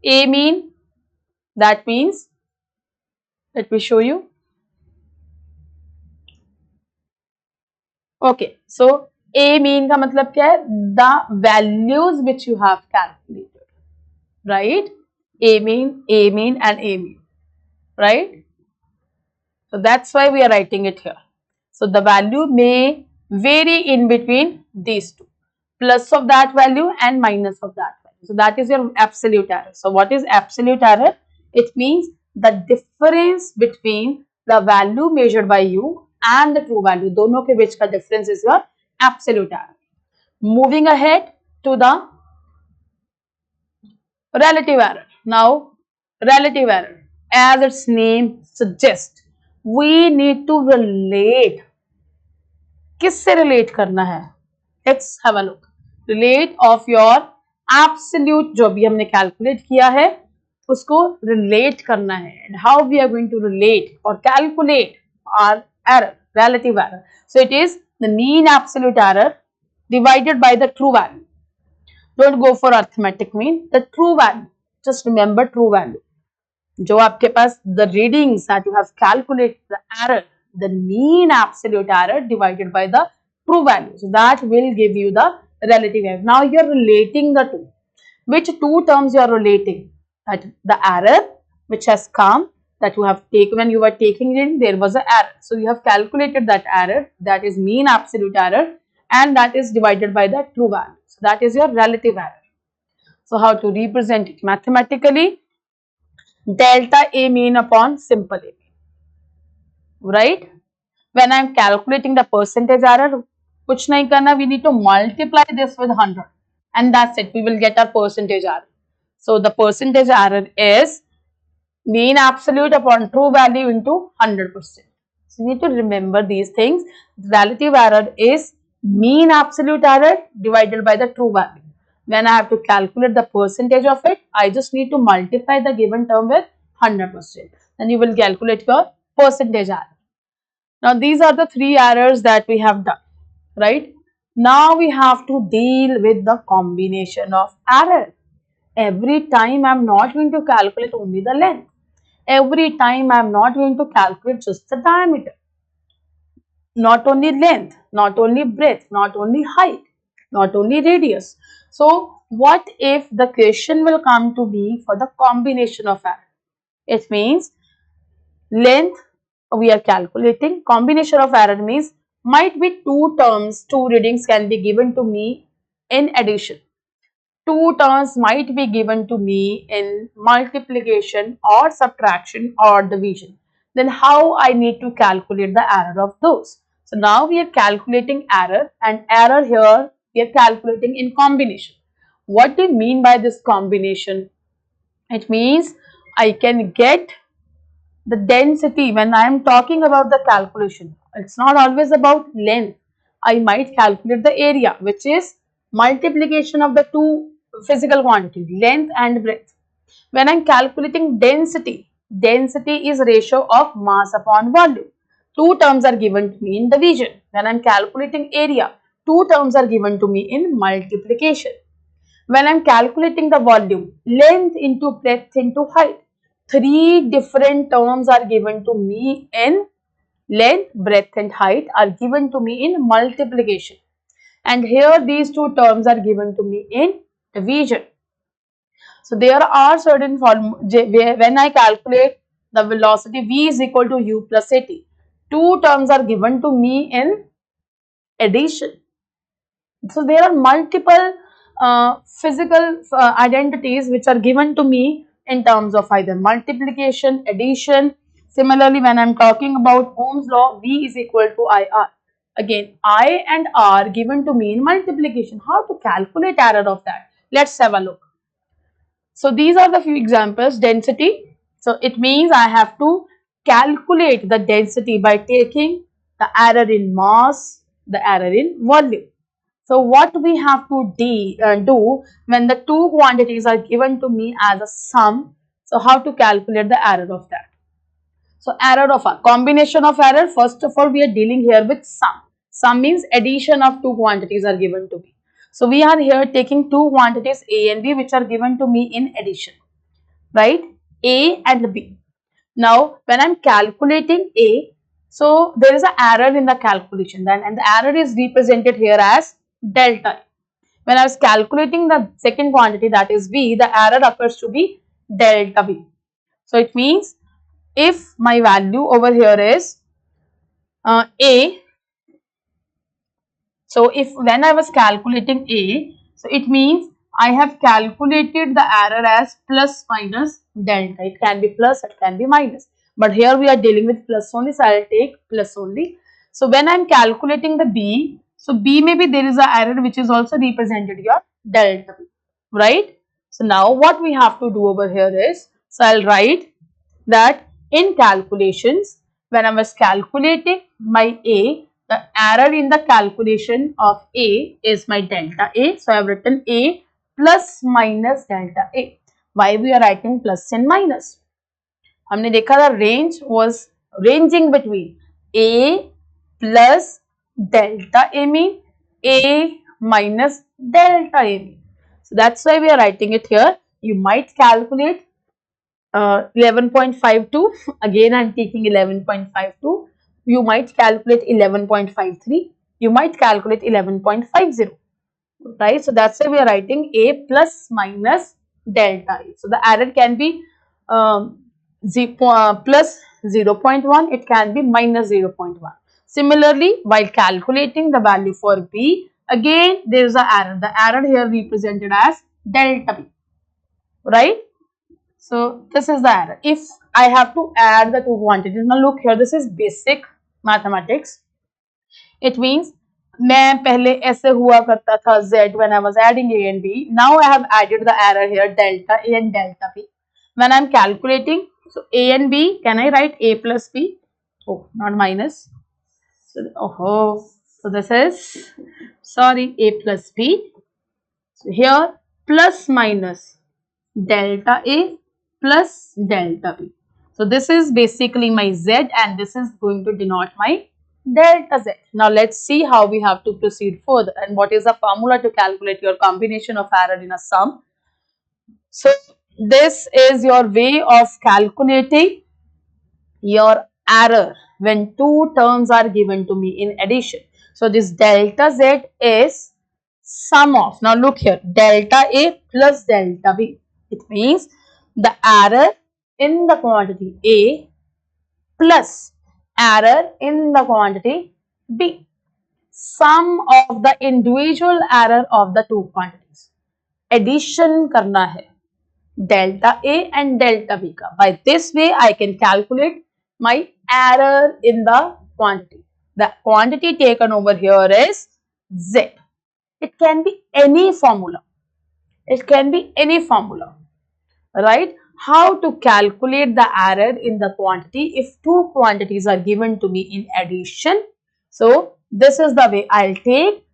A mean, that means, let me show you. Okay, so A mean का मतलब क्या है? The values which you have calculated, right? A mean and A mean, right? So that's why we are writing it here. So the value may vary in between these two, plus of that value and minus of that value. So that is your absolute error. So what is absolute error? It means the difference between the value measured by you and the true value. दोनों के बीच का difference is your absolute error. Moving ahead to the relative error. Now, relative error, as its name suggests, we need to relate. किससे relate करना है? Let's have a look. Relate of your absolute, जो भी हमने calculate किया है, उसको relate करना है. And how we are going to relate or calculate our error, relative error. So it is the mean absolute error divided by the true value. Don't go for arithmetic mean, the true value. Just remember true value. जो आपके पास the readings that you have calculated the error, the mean absolute error divided by the true value. So that will give you the relative error. Now you are relating the two. Which two terms you are relating? That the error which has come, that you have taken when you were taking it, there was an error. So you have calculated that error, that is mean absolute error, and that is divided by the true value. So that is your relative error. So how to represent it mathematically? Delta A mean upon simple A mean, right? When I am calculating the percentage error, कुछ नहीं करना, we need to multiply this with 100 and that's it, we will get our percentage error. So the percentage error is mean absolute upon true value into 100%. So you need to remember these things. The relative error is mean absolute error divided by the true value. When I have to calculate the percentage of it, I just need to multiply the given term with 100%. Then you will calculate your percentage error. Now these are the three errors that we have done, right? Now we have to deal with the combination of error. Every time I am not going to calculate only the length. Every time I am not going to calculate just the diameter. Not only length, not only breadth, not only height, not only radius. So what if the question will come to me for the combination of error? It means length we are calculating, combination of error means might be two terms, two readings can be given to me in addition. Two terms might be given to me in multiplication or subtraction or division. Then how I need to calculate the error of those? So now we are calculating error, and error here we are calculating in combination. What do you mean by this combination? It means I can get the density when I am talking about the calculation. It's not always about length. I might calculate the area, which is multiplication of the two physical quantities, length and breadth. When I am calculating density, density is ratio of mass upon volume. Two terms are given to me in division. When I am calculating area, two terms are given to me in multiplication. When I am calculating the volume, length into breadth into height, three different terms are given to me in length, breadth and height are given to me in multiplication. And here these two terms are given to me in division. So there are certain when I calculate the velocity v is equal to u plus at, two terms are given to me in addition. So there are multiple physical identities which are given to me in terms of either multiplication, addition, Similarly, when I'm talking about Ohm's law, V is equal to IR. Again, I and R given to me in multiplication. How to calculate error of that? Let's have a look. So these are the few examples. Density. So it means I have to calculate the density by taking the error in mass, the error in volume. So what we have to do when the two quantities are given to me as a sum. So how to calculate the error of that? So error of a combination of error. First of all, we are dealing here with sum. Sum means addition of two quantities are given to me. So we are here taking two quantities A and B which are given to me in addition, right? A and B. Now when I'm calculating A, so there is an error in the calculation then, and the error is represented here as delta. When I was calculating the second quantity, that is B, the error occurs to be delta B. So it means if my value over here is A, so if when I was calculating A, so it means I have calculated the error as plus minus delta. It can be plus, it can be minus. But here we are dealing with plus only, so I will take plus only. So when I am calculating the B, so B maybe there is a error which is also represented here delta B, right? So now what we have to do over here is, so I will write that in calculations, when I was calculating my A, the error in the calculation of A is my delta A. So I have written A plus minus delta A. Why we are writing plus and minus? हमने देखा था range was ranging between A plus delta A mean A minus delta A mean. So that's why we are writing it here. You might calculate 11.52. Again I'm taking 11.52. You might calculate 11.53. You might calculate 11.50, right? So that's why we are writing A plus minus delta A. So the error can be plus 0.1, it can be minus 0.1. Similarly, while calculating the value for B, again there is an error. The error here represented as delta B, right? So this is the error. If I have to add the two quantities, now look here, this is basic mathematics. It means मैं पहले ऐसे हुआ करता था Z when I was adding A and B. Now I have added the error here delta A and delta B. When I am calculating, so A and B, can I write A plus B? Oh, not minus. So, so this is, sorry, A plus B. So here plus minus delta A plus delta B. So this is basically my Z and this is going to denote my delta Z. Now let's see how we have to proceed further and what is the formula to calculate your combination of error in a sum. So this is your way of calculating your error when two terms are given to me in addition. So this delta Z is sum of, now look here, delta A plus delta B. It means the error in the quantity A plus error in the quantity B. Sum of the individual error of the two quantities. Addition करना है delta A and delta B का. By this way, I can calculate my error in the quantity. The quantity taken over here is Z. It can be any formula. It can be any formula, right? How to calculate the error in the quantity if two quantities are given to me in addition. So this is the way I'll take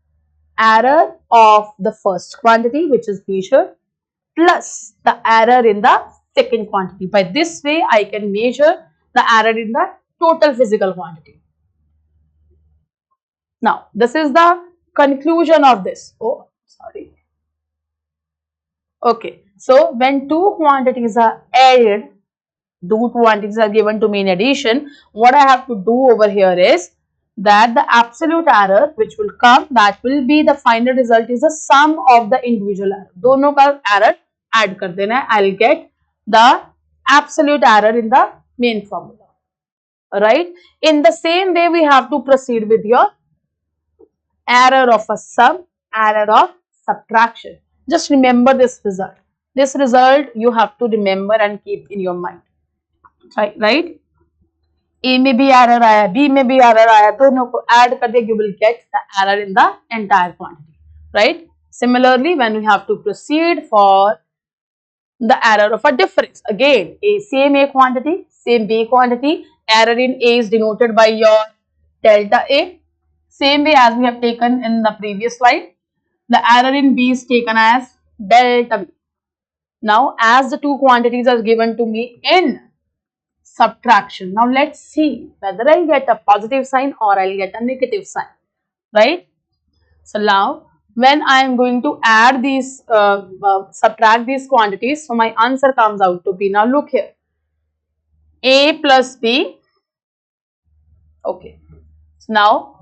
error of the first quantity which is measured plus the error in the second quantity. By this way I can measure the error in the total physical quantity. Now this is the conclusion of this. Oh, sorry. Okay, so when two quantities are added, two quantities are given to me in addition, what I have to do over here is that the absolute error which will come, that will be the final result is the sum of the individual error. दोनों का error add कर देना है. I'll get the absolute error in the main formula, right? In the same way, we have to proceed with your error of a sum, error of subtraction. Just remember this result. This result you have to remember and keep in your mind, right? A में भी error आया, B में भी error आया, दोनों को add कर दे, you will get the error in the entire quantity, right? Similarly, when we have to proceed for the error of a difference, again, same A quantity, same B quantity, error in A is denoted by your delta A, same way as we have taken in the previous slide. The error in B is taken as delta B. Now, as the two quantities are given to me in subtraction, now let's see whether I'll get a positive sign or I'll get a negative sign, right? So now, when I am going to add these, subtract these quantities, so my answer comes out to be, now look here, A plus B, okay. So now,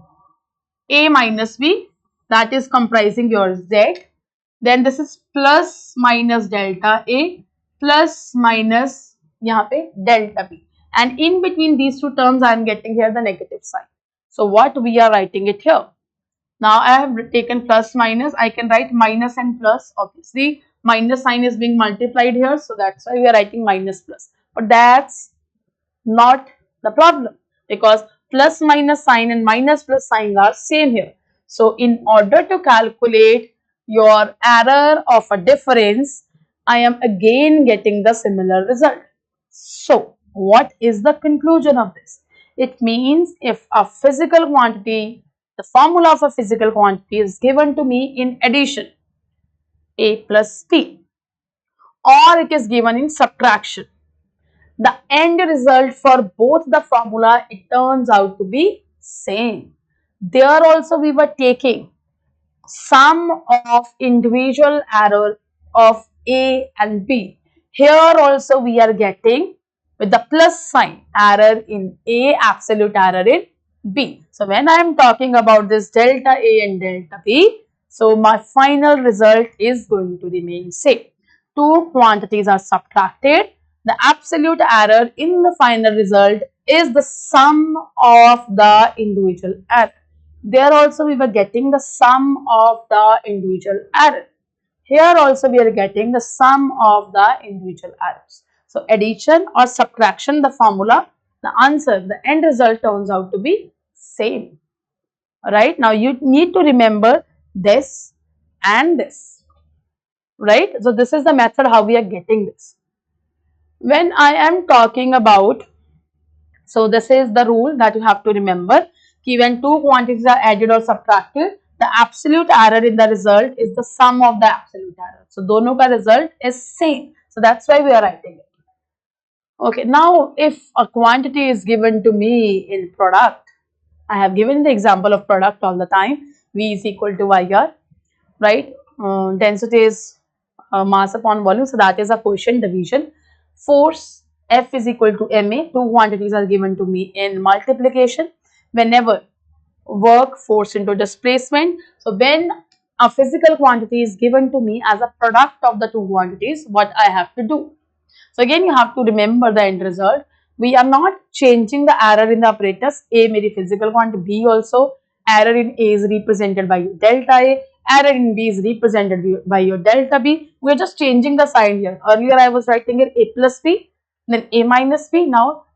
A minus B, that is comprising your Z. Then this is plus minus delta A plus minus यहाँ पे delta B. And in between these two terms, I am getting here the negative sign. So what we are writing it here? Now I have taken plus minus. I can write minus and plus. Obviously, minus sign is being multiplied here. So that's why we are writing minus plus. But that's not the problem, because plus minus sign and minus plus sign are same here. So in order to calculate your error of a difference, I am again getting the similar result. So what is the conclusion of this? It means if a physical quantity, the formula of a physical quantity is given to me in addition, A plus B, or it is given in subtraction, the end result for both the formula, it turns out to be same. There also we were taking sum of individual error of A and B. Here also we are getting with the plus sign error in A, absolute error in B. So when I am talking about this delta A and delta B, so my final result is going to remain same. Two quantities are subtracted. The absolute error in the final result is the sum of the individual error. There also we were getting the sum of the individual error. Here also we are getting the sum of the individual errors. So addition or subtraction, the formula, the answer, the end result turns out to be same. Alright, now you need to remember this and this. Right, so this is the method how we are getting this. When I am talking about, so this is the rule that you have to remember. When two quantities are added or subtracted, the absolute error in the result is the sum of the absolute error. So दोनों का result is same. So that's why we are writing it. Okay, now if a quantity is given to me in product, I have given the example of product all the time. V is equal to YR, right? Density is mass upon volume, so that is a quotient division. Force F is equal to ma. Two quantities are given to me in multiplication. Whenever work, force into displacement. So when a physical quantity is given to me as a product of the two quantities, what I have to do? So again you have to remember the end result. We are not changing the error in the apparatus. A मेरी physical quantity, B also. Error in A is represented by delta A. Error in B is represented by your delta B. We are just changing the sign here. Earlier I was writing here A plus B, then A minus B, now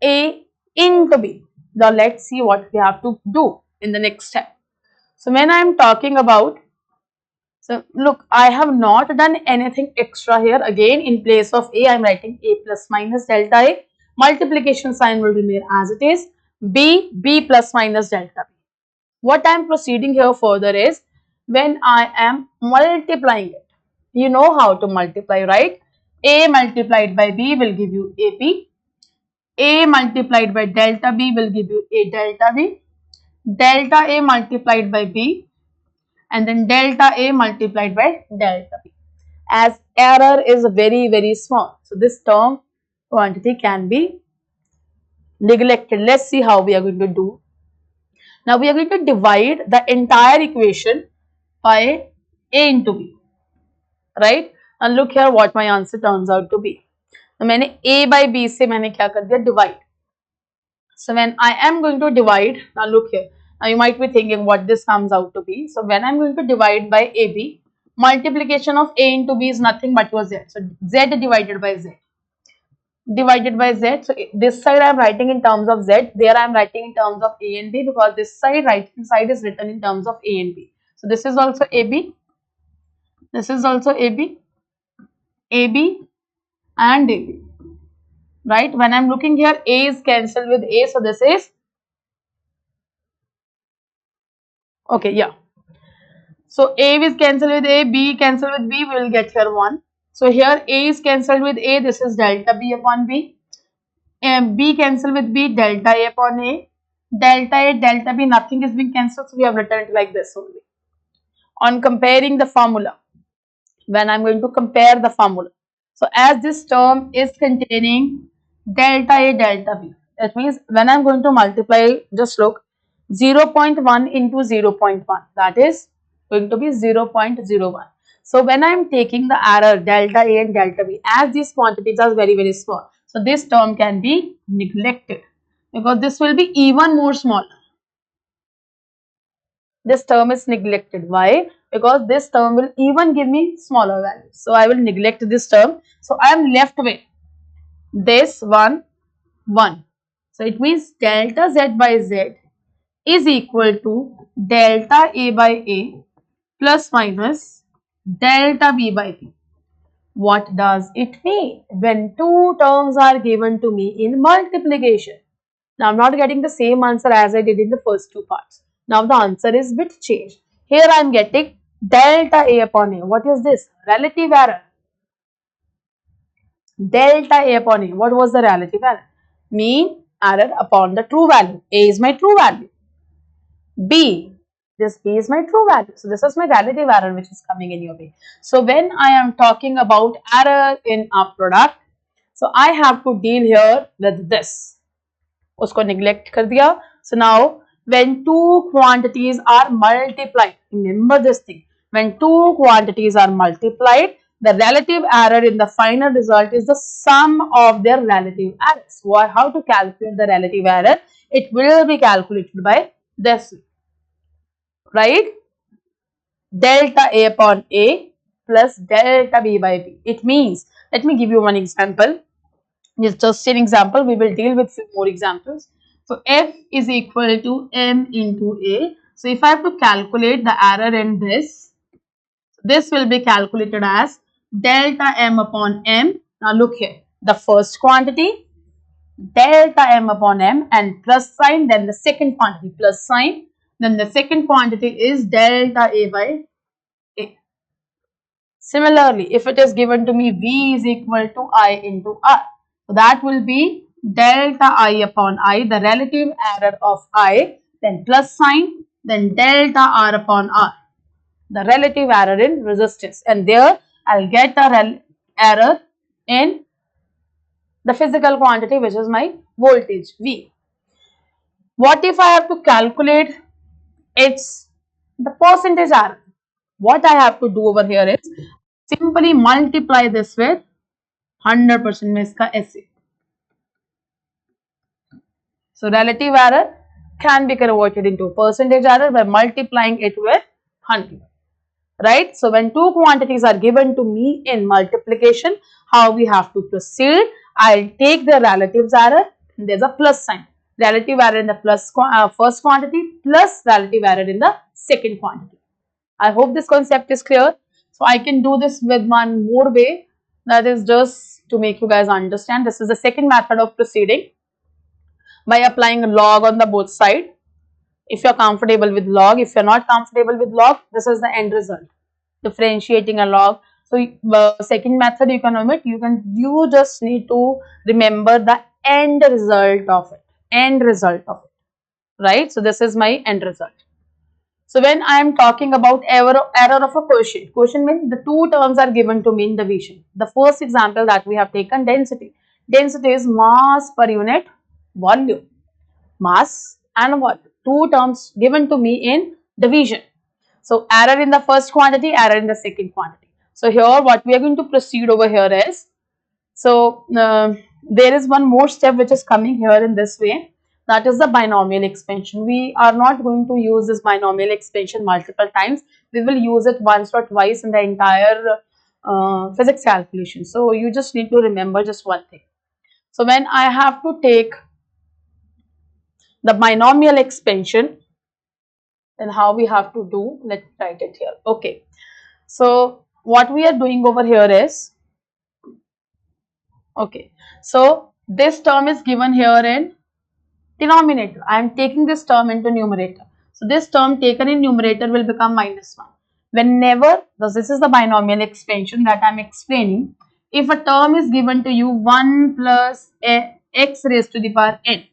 A into B. Now let's see what we have to do in the next step. So when I am talking about, so look, I have not done anything extra here. Again, in place of A, I am writing A plus minus delta A. Multiplication sign will remain as it is. B, B plus minus delta B. What I am proceeding here further is, when I am multiplying it, you know how to multiply, right? A multiplied by B will give you AP. A multiplied by delta B will give you A delta B. Delta A multiplied by B, and then delta A multiplied by delta B. As error is very small, so this term quantity can be neglected. Let's see how we are going to do. Now we are going to divide the entire equation by A into B, right? And look here what my answer turns out to be. So मैंने A by B से मैंने क्या कर दिया, divide. So when I am going to divide, now look here. Now you might be thinking what this comes out to be. So when I am going to divide by AB, multiplication of A into B is nothing but was Z. So Z divided by Z. divided by z. So this side I am writing in terms of z, there I am writing in terms of a and b, because this side, right hand side, is written in terms of a and b. So this is also ab, this is also ab and ab, right? When I am looking here, a is cancelled with a, so this is okay, yeah. So a is cancelled with a, b cancelled with b, we will get here 1. So here a is cancelled with a, this is delta b upon b. B cancel with B, delta A upon A. Delta A, delta B, nothing is being cancelled, so we have written it like this only. On comparing the formula, when I am going to compare the formula. So as this term is containing delta A, delta B, that means when I am going to multiply, just look, 0.1 into 0.1, that is going to be 0.01. So when I am taking the error delta A and delta B, as these quantities are very, very small, so this term can be neglected, because this will be even more small. This term is neglected. Why? Because this term will even give me smaller values. So I will neglect this term. So I am left with this 1. So it means delta z by z is equal to delta a by a plus minus delta b by b. What does it mean? When two terms are given to me in multiplication. Now, I am not getting the same answer as I did in the first two parts. Now, the answer is bit changed. Here I am getting delta A upon A. What is this? Relative error. Delta A upon A. What was the relative error? Mean error upon the true value. A is my true value. B, this B is my true value. So, this is my relative error which is coming in your way. So, when I am talking about error in a product, so I have to deal here with this. उसको neglect कर दिया. So now when two quantities are multiplied, remember this thing, when two quantities are multiplied, the relative error in the final result is the sum of their relative errors. How to calculate the relative error? It will be calculated by this, right? Delta A upon A plus delta B by B. It means, let me give you one example. It's just an example. We will deal with few more examples. So F is equal to M into A. So if I have to calculate the error in this will be calculated as delta M upon M. Now look here, the first quantity delta M upon M and plus sign, then the second quantity plus sign, then the second quantity is delta A by A. Similarly, if it is given to me V is equal to I into R, so that will be delta I upon I, the relative error of I, then plus sign, then delta R upon R, the relative error in resistance, and there I'll get a error in the physical quantity which is my voltage V. What if I have to calculate its the percentage error? What I have to do over here is simply multiply this with 100% में इसका ऐसे. So relative error can be converted into percentage error by multiplying it with 100. Right? So when two quantities are given to me in multiplication, how we have to proceed? I'll take the relatives error. There's a plus sign. Relative error in the first quantity plus relative error in the second quantity. I hope this concept is clear. So I can do this with one more way. That is just to make you guys understand. This is the second method of proceeding by applying a log on the both side. If you're comfortable with log, if you're not comfortable with log, this is the end result. Differentiating a log. So second method you can omit. You just need to remember the end result of it. End result of it. Right? So this is my end result. So when I am talking about error of a quotient means the two terms are given to me in division. The first example that we have taken, density. Density is mass per unit volume. Mass and volume. Two terms given to me in division. So error in the first quantity, error in the second quantity. So here what we are going to proceed over here is, so there is one more step which is coming here in this way. That is the binomial expansion. We are not going to use this binomial expansion multiple times. We will use it once or twice in the entire physics calculation. So you just need to remember just one thing. So when I have to take the binomial expansion, then how we have to do, let's write it here. Okay, so what we are doing over here is, okay, so this term is given here in denominator. I am taking this term into numerator. So this term taken in numerator will become minus 1. Whenever, this is the binomial expansion that I am explaining, if a term is given to you 1 plus x raised to the power n,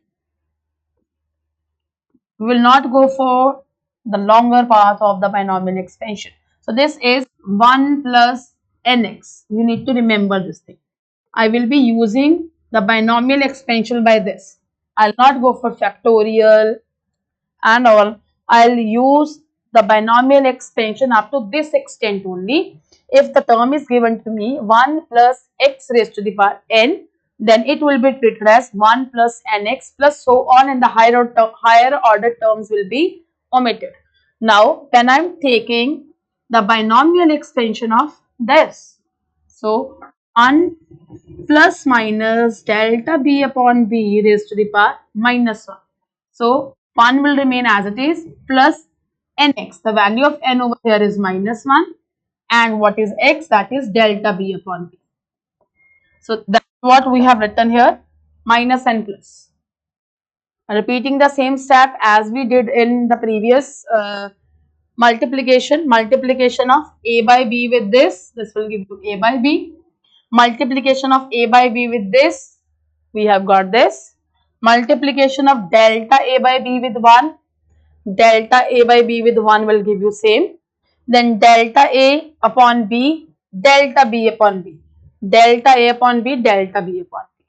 we will not go for the longer path of the binomial expansion. So this is 1 plus nx. You need to remember this thing. I will be using the binomial expansion by this. I'll not go for factorial and all. I'll use the binomial expansion up to this extent only. If the term is given to me 1 plus x raised to the power n, then it will be treated as 1 plus nx plus so on, and the higher order terms will be omitted. Now, when I'm taking the binomial expansion of this, so 1 plus minus delta b upon b raised to the power minus 1. So 1 will remain as it is plus nx. The value of n over here is minus 1, and what is x? That is delta b upon b. So that's what we have written here, minus and plus. Repeating the same step as we did in the previous multiplication of a by b with this will give you a by b. Multiplication of a by b with this, we have got this. Multiplication of delta a by b with 1, delta a by b with 1 will give you same. Then delta a upon b, delta b upon b, delta a upon b, delta b upon b.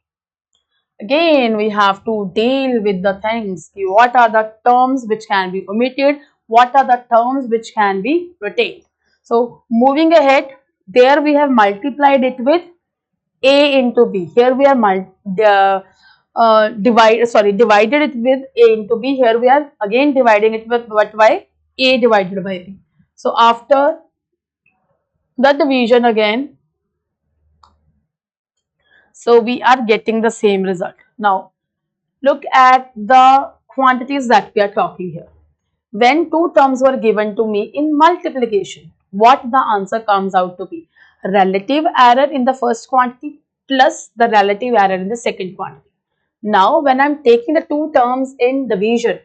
Again, we have to deal with the things. What are the terms which can be omitted? What are the terms which can be retained? So, moving ahead, there we have multiplied it with a into b. Here we are divided it with a into b. Here we are again dividing it with what by a divided by b. So, after the division again, so we are getting the same result. Now, look at the quantities that we are talking here. When two terms were given to me in multiplication, what the answer comes out to be? Relative error in the first quantity plus the relative error in the second quantity. Now, when I am taking the two terms in division,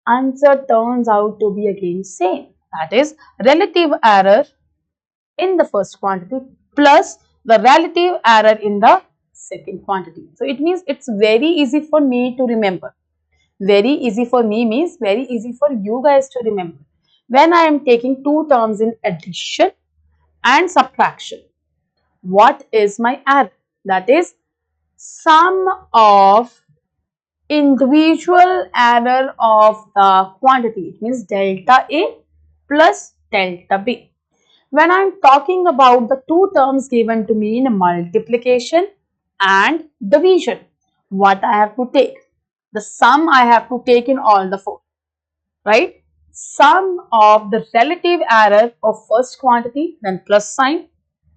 answer turns out to be again same. That is relative error in the first quantity plus the relative error in the second quantity. So, it means it's very easy for me to remember. Very easy for me means very easy for you guys to remember. When I am taking two terms in addition and subtraction, what is my error? That is sum of individual error of the quantity. It means delta A plus delta B. When I am talking about the two terms given to me in multiplication and division, what I have to take? The sum I have to take in all the four, right? Sum of the relative error of first quantity, then plus sign,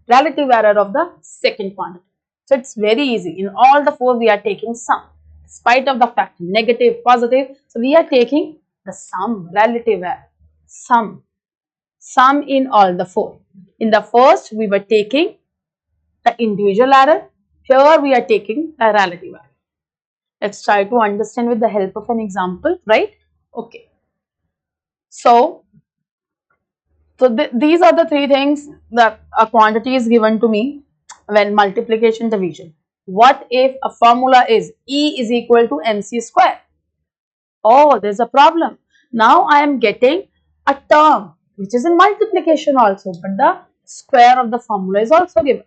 relative error of the second quantity. So it's very easy. In all the four, we are taking sum. In spite of the fact negative, positive, so we are taking the sum, relative error, sum in all the four. In the first, we were taking the individual error. Here, we are taking the relative error. Let's try to understand with the help of an example, right? Okay. So these are the three things that a quantity is given to me when multiplication division. What if a formula is E is equal to MC square? Oh, there's a problem. Now I am getting a term which is in multiplication also, but the square of the formula is also given,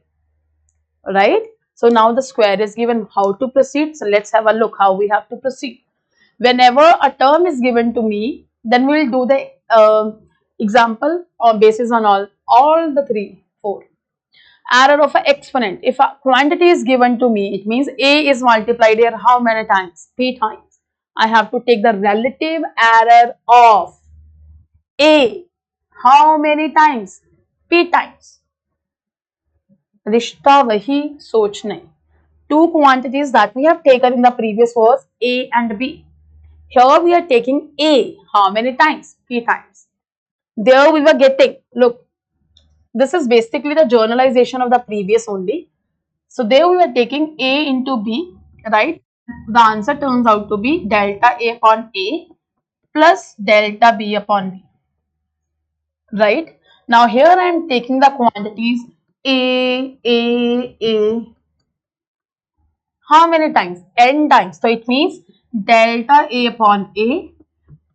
right? So now the square is given. How to proceed? So let's have a look how we have to proceed. Whenever a term is given to me, then we will do the example or basis on all the three, four. Error of an exponent. If a quantity is given to me, it means A is multiplied here how many times? P times. I have to take the relative error of A. How many times? P times. रिश्ता वही सोच नहीं. two quantities that we have taken in the previous was A and B. Here we are taking A. How many times? P times. There we were getting, look, this is basically the generalization of the previous only. So there we were taking A into B, right? The answer turns out to be delta A upon A plus delta B upon B, right? Now here I am taking the quantities A. How many times? N times. So it means delta A upon A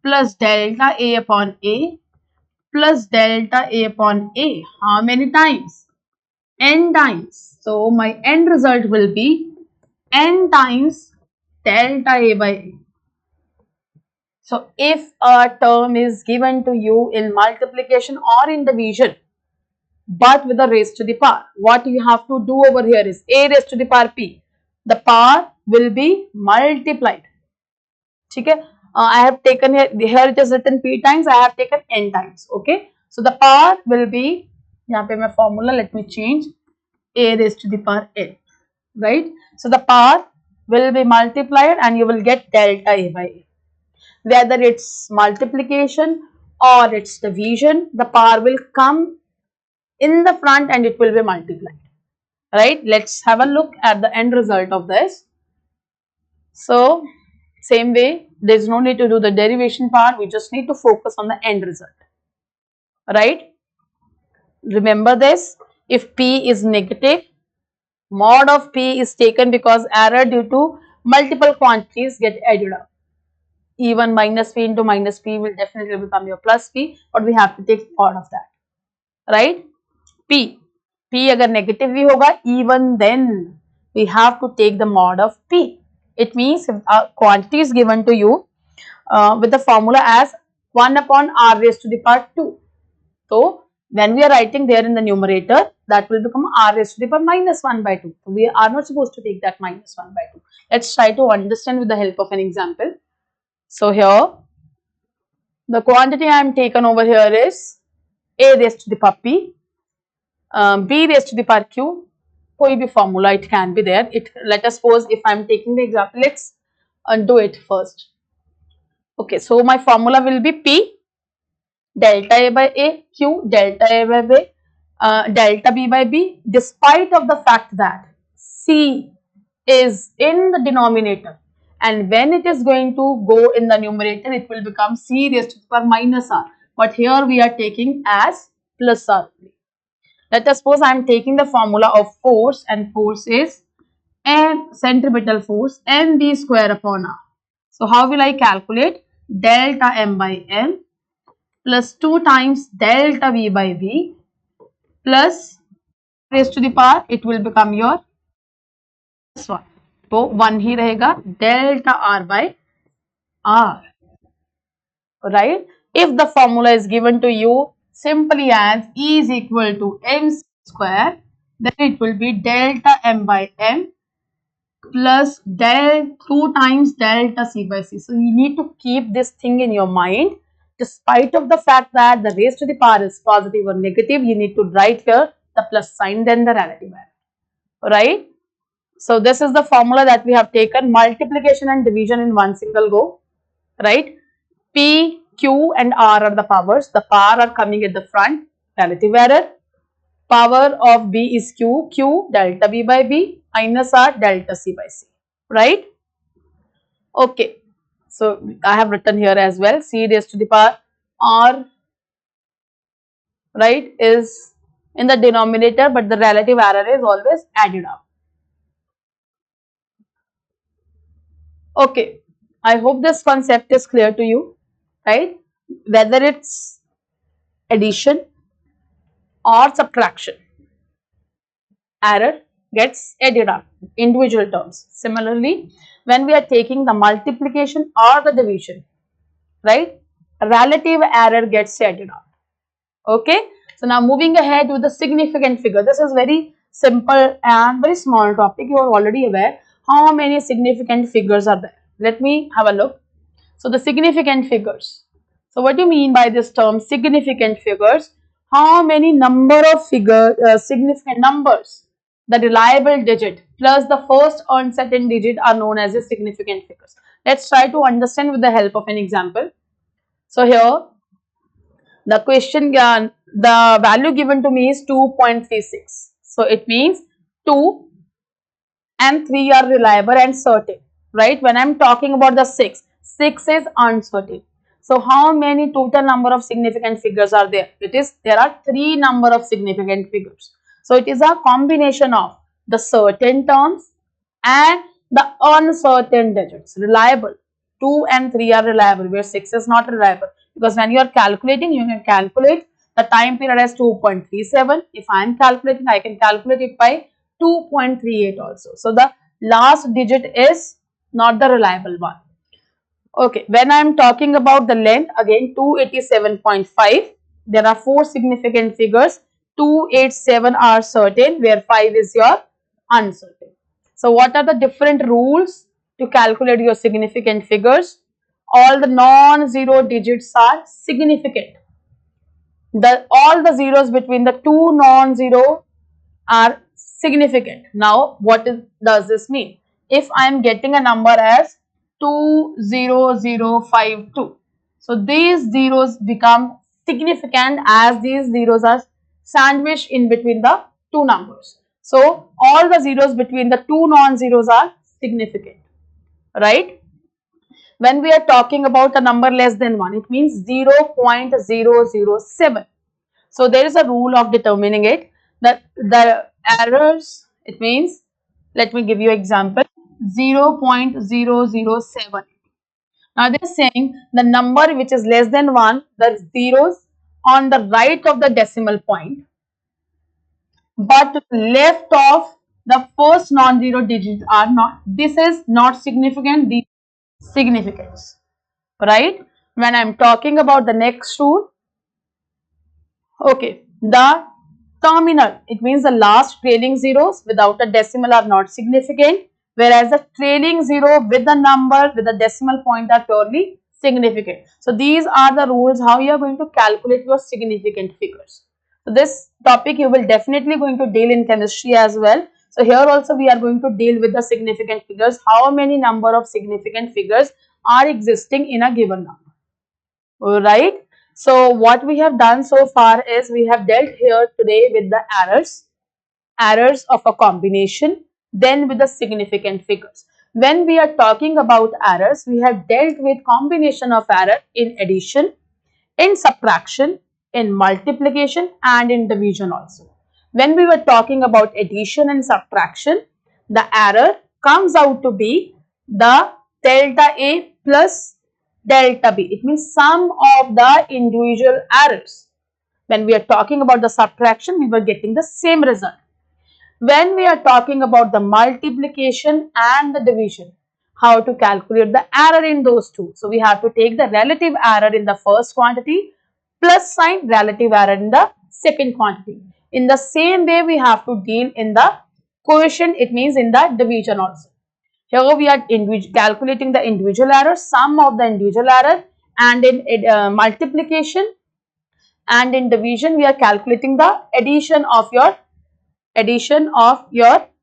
plus delta A upon A plus delta A upon A. How many times? N times. So my end result will be N times delta A by A. So if a term is given to you in multiplication or in division, but with a raised to the power, what you have to do over here is A raised to the power P. The power will be multiplied. Okay? I have taken here it is written P times, I have taken N times. Okay. So the power will be, यहाँ पे मैं formula, let me change, A raised to the power N. Right? So the power will be multiplied and you will get delta A by A. Whether it's multiplication or it's division, the power will come in the front and it will be multiplied. Right? Let's have a look at the end result of this. So same way, there's no need to do the derivation part, we just need to focus on the end result. Right? Remember this, if P is negative, mod of P is taken because error due to multiple quantities get added up. Even minus P into minus P will definitely become your plus P, but we have to take mod of that. Right? P अगर negative भी होगा, even then we have to take the mod of P. It means if a quantity is given to you with the formula as 1 upon r raised to the power 2. So when we are writing there in the numerator, that will become r raised to the power minus 1 by 2. So we are not supposed to take that minus 1 by 2. Let's try to understand with the help of an example. So here, the quantity I am taken over here is A raised to the power P, B raised to the power Q. कोई भी formula it can be there. Let us suppose if I am taking the example, let's do it first. Okay, so my formula will be P delta A by A, Q delta A by B, delta B by B, despite of the fact that C is in the denominator, and when it is going to go in the numerator, it will become C raised to the power minus R. But here we are taking as plus R. Let us suppose I am taking the formula of force, and force is N centripetal force NB square upon R. So how will I calculate? Delta M by M plus 2 times delta V by V plus raised to the power, it will become your plus 1. So 1 ही रहेगा, delta R by R. Right? If the formula is given to you simply as E is equal to M square, then it will be delta M by M plus del 2 times delta C by C. So you need to keep this thing in your mind. Despite of the fact that the raised to the power is positive or negative, you need to write here the plus sign, then the relative error. Right? So this is the formula that we have taken, multiplication and division in one single go. Right? P, Q and R are the powers. The power are coming at the front, relative error. Power of B is Q, Q delta B by B minus R delta C by C. Right? Okay. So I have written here as well, C raised to the power R, right, is in the denominator, but the relative error is always added up. Okay. I hope this concept is clear to you, right? Whether it's addition or subtraction, error gets added up, individual terms. Similarly, when we are taking the multiplication or the division, right, relative error gets added up. Okay. So now moving ahead with the significant figure. This is very simple and very small topic. You are already aware how many significant figures are there. Let me have a look. So the significant figures. So what do you mean by this term significant figures? How many number of significant numbers the reliable digit plus the first uncertain digit are known as the significant figures. Let's try to understand with the help of an example. So here the question, the value given to me is 2.36. So it means 2 and 3 are reliable and certain, right? When I'm talking about the 6 is uncertain. So how many total number of significant figures are there? It is, there are 3 number of significant figures. So it is a combination of the certain terms and the uncertain digits. Reliable, 2 and 3 are reliable, where 6 is not reliable, because when you are calculating, you can calculate the time period as 2.37. If I am calculating, I can calculate it by 2.38 also. So the last digit is not the reliable one. Okay, when I am talking about the length, again 287.5, there are 4 significant figures. 287 are certain, where 5 is your uncertain. So what are the different rules to calculate your significant figures? All the non-zero digits are significant. All the zeros between the two non-zero are significant. Now, does this mean? If I am getting a number as 20052, so these zeros become significant as these zeros are sandwiched in between the two numbers. So, all the zeros between the two non-zeros are significant, right? When we are talking about a number less than 1, it means 0.007. So there is a rule of determining it, that the errors, it means, let me give you example, 0.007. Now they are saying the number which is less than 1, the zeros on the right of the decimal point, but left of the first non-zero digits are not. This is not significant, these significance, right? When I am talking about the next rule, okay, the terminal, it means the last trailing zeros without a decimal are not significant, whereas the trailing zero with the number with the decimal point are purely significant. So these are the rules how you are going to calculate your significant figures. So this topic you will definitely going to deal in chemistry as well. So here also we are going to deal with the significant figures, how many number of significant figures are existing in a given number. Alright. So what we have done so far is we have dealt here today with the errors of a combination, then with the significant figures. When we are talking about errors, we have dealt with combination of error in addition, in subtraction, in multiplication and in division also. When we were talking about addition and subtraction, the error comes out to be the delta A plus delta B. It means sum of the individual errors. When we are talking about the subtraction, we were getting the same result. When we are talking about the multiplication and the division, how to calculate the error in those two. So we have to take the relative error in the first quantity plus sign relative error in the second quantity. In the same way, we have to deal in the quotient, it means in the division also. Here we are calculating the individual error, sum of the individual error, and in multiplication and in division we are calculating the addition of your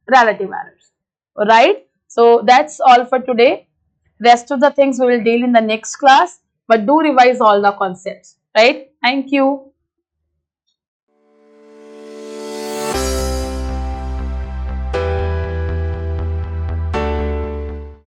relative errors. Alright. So that's all for today. Rest of the things we will deal in the next class, but do revise all the concepts. Right. Thank you.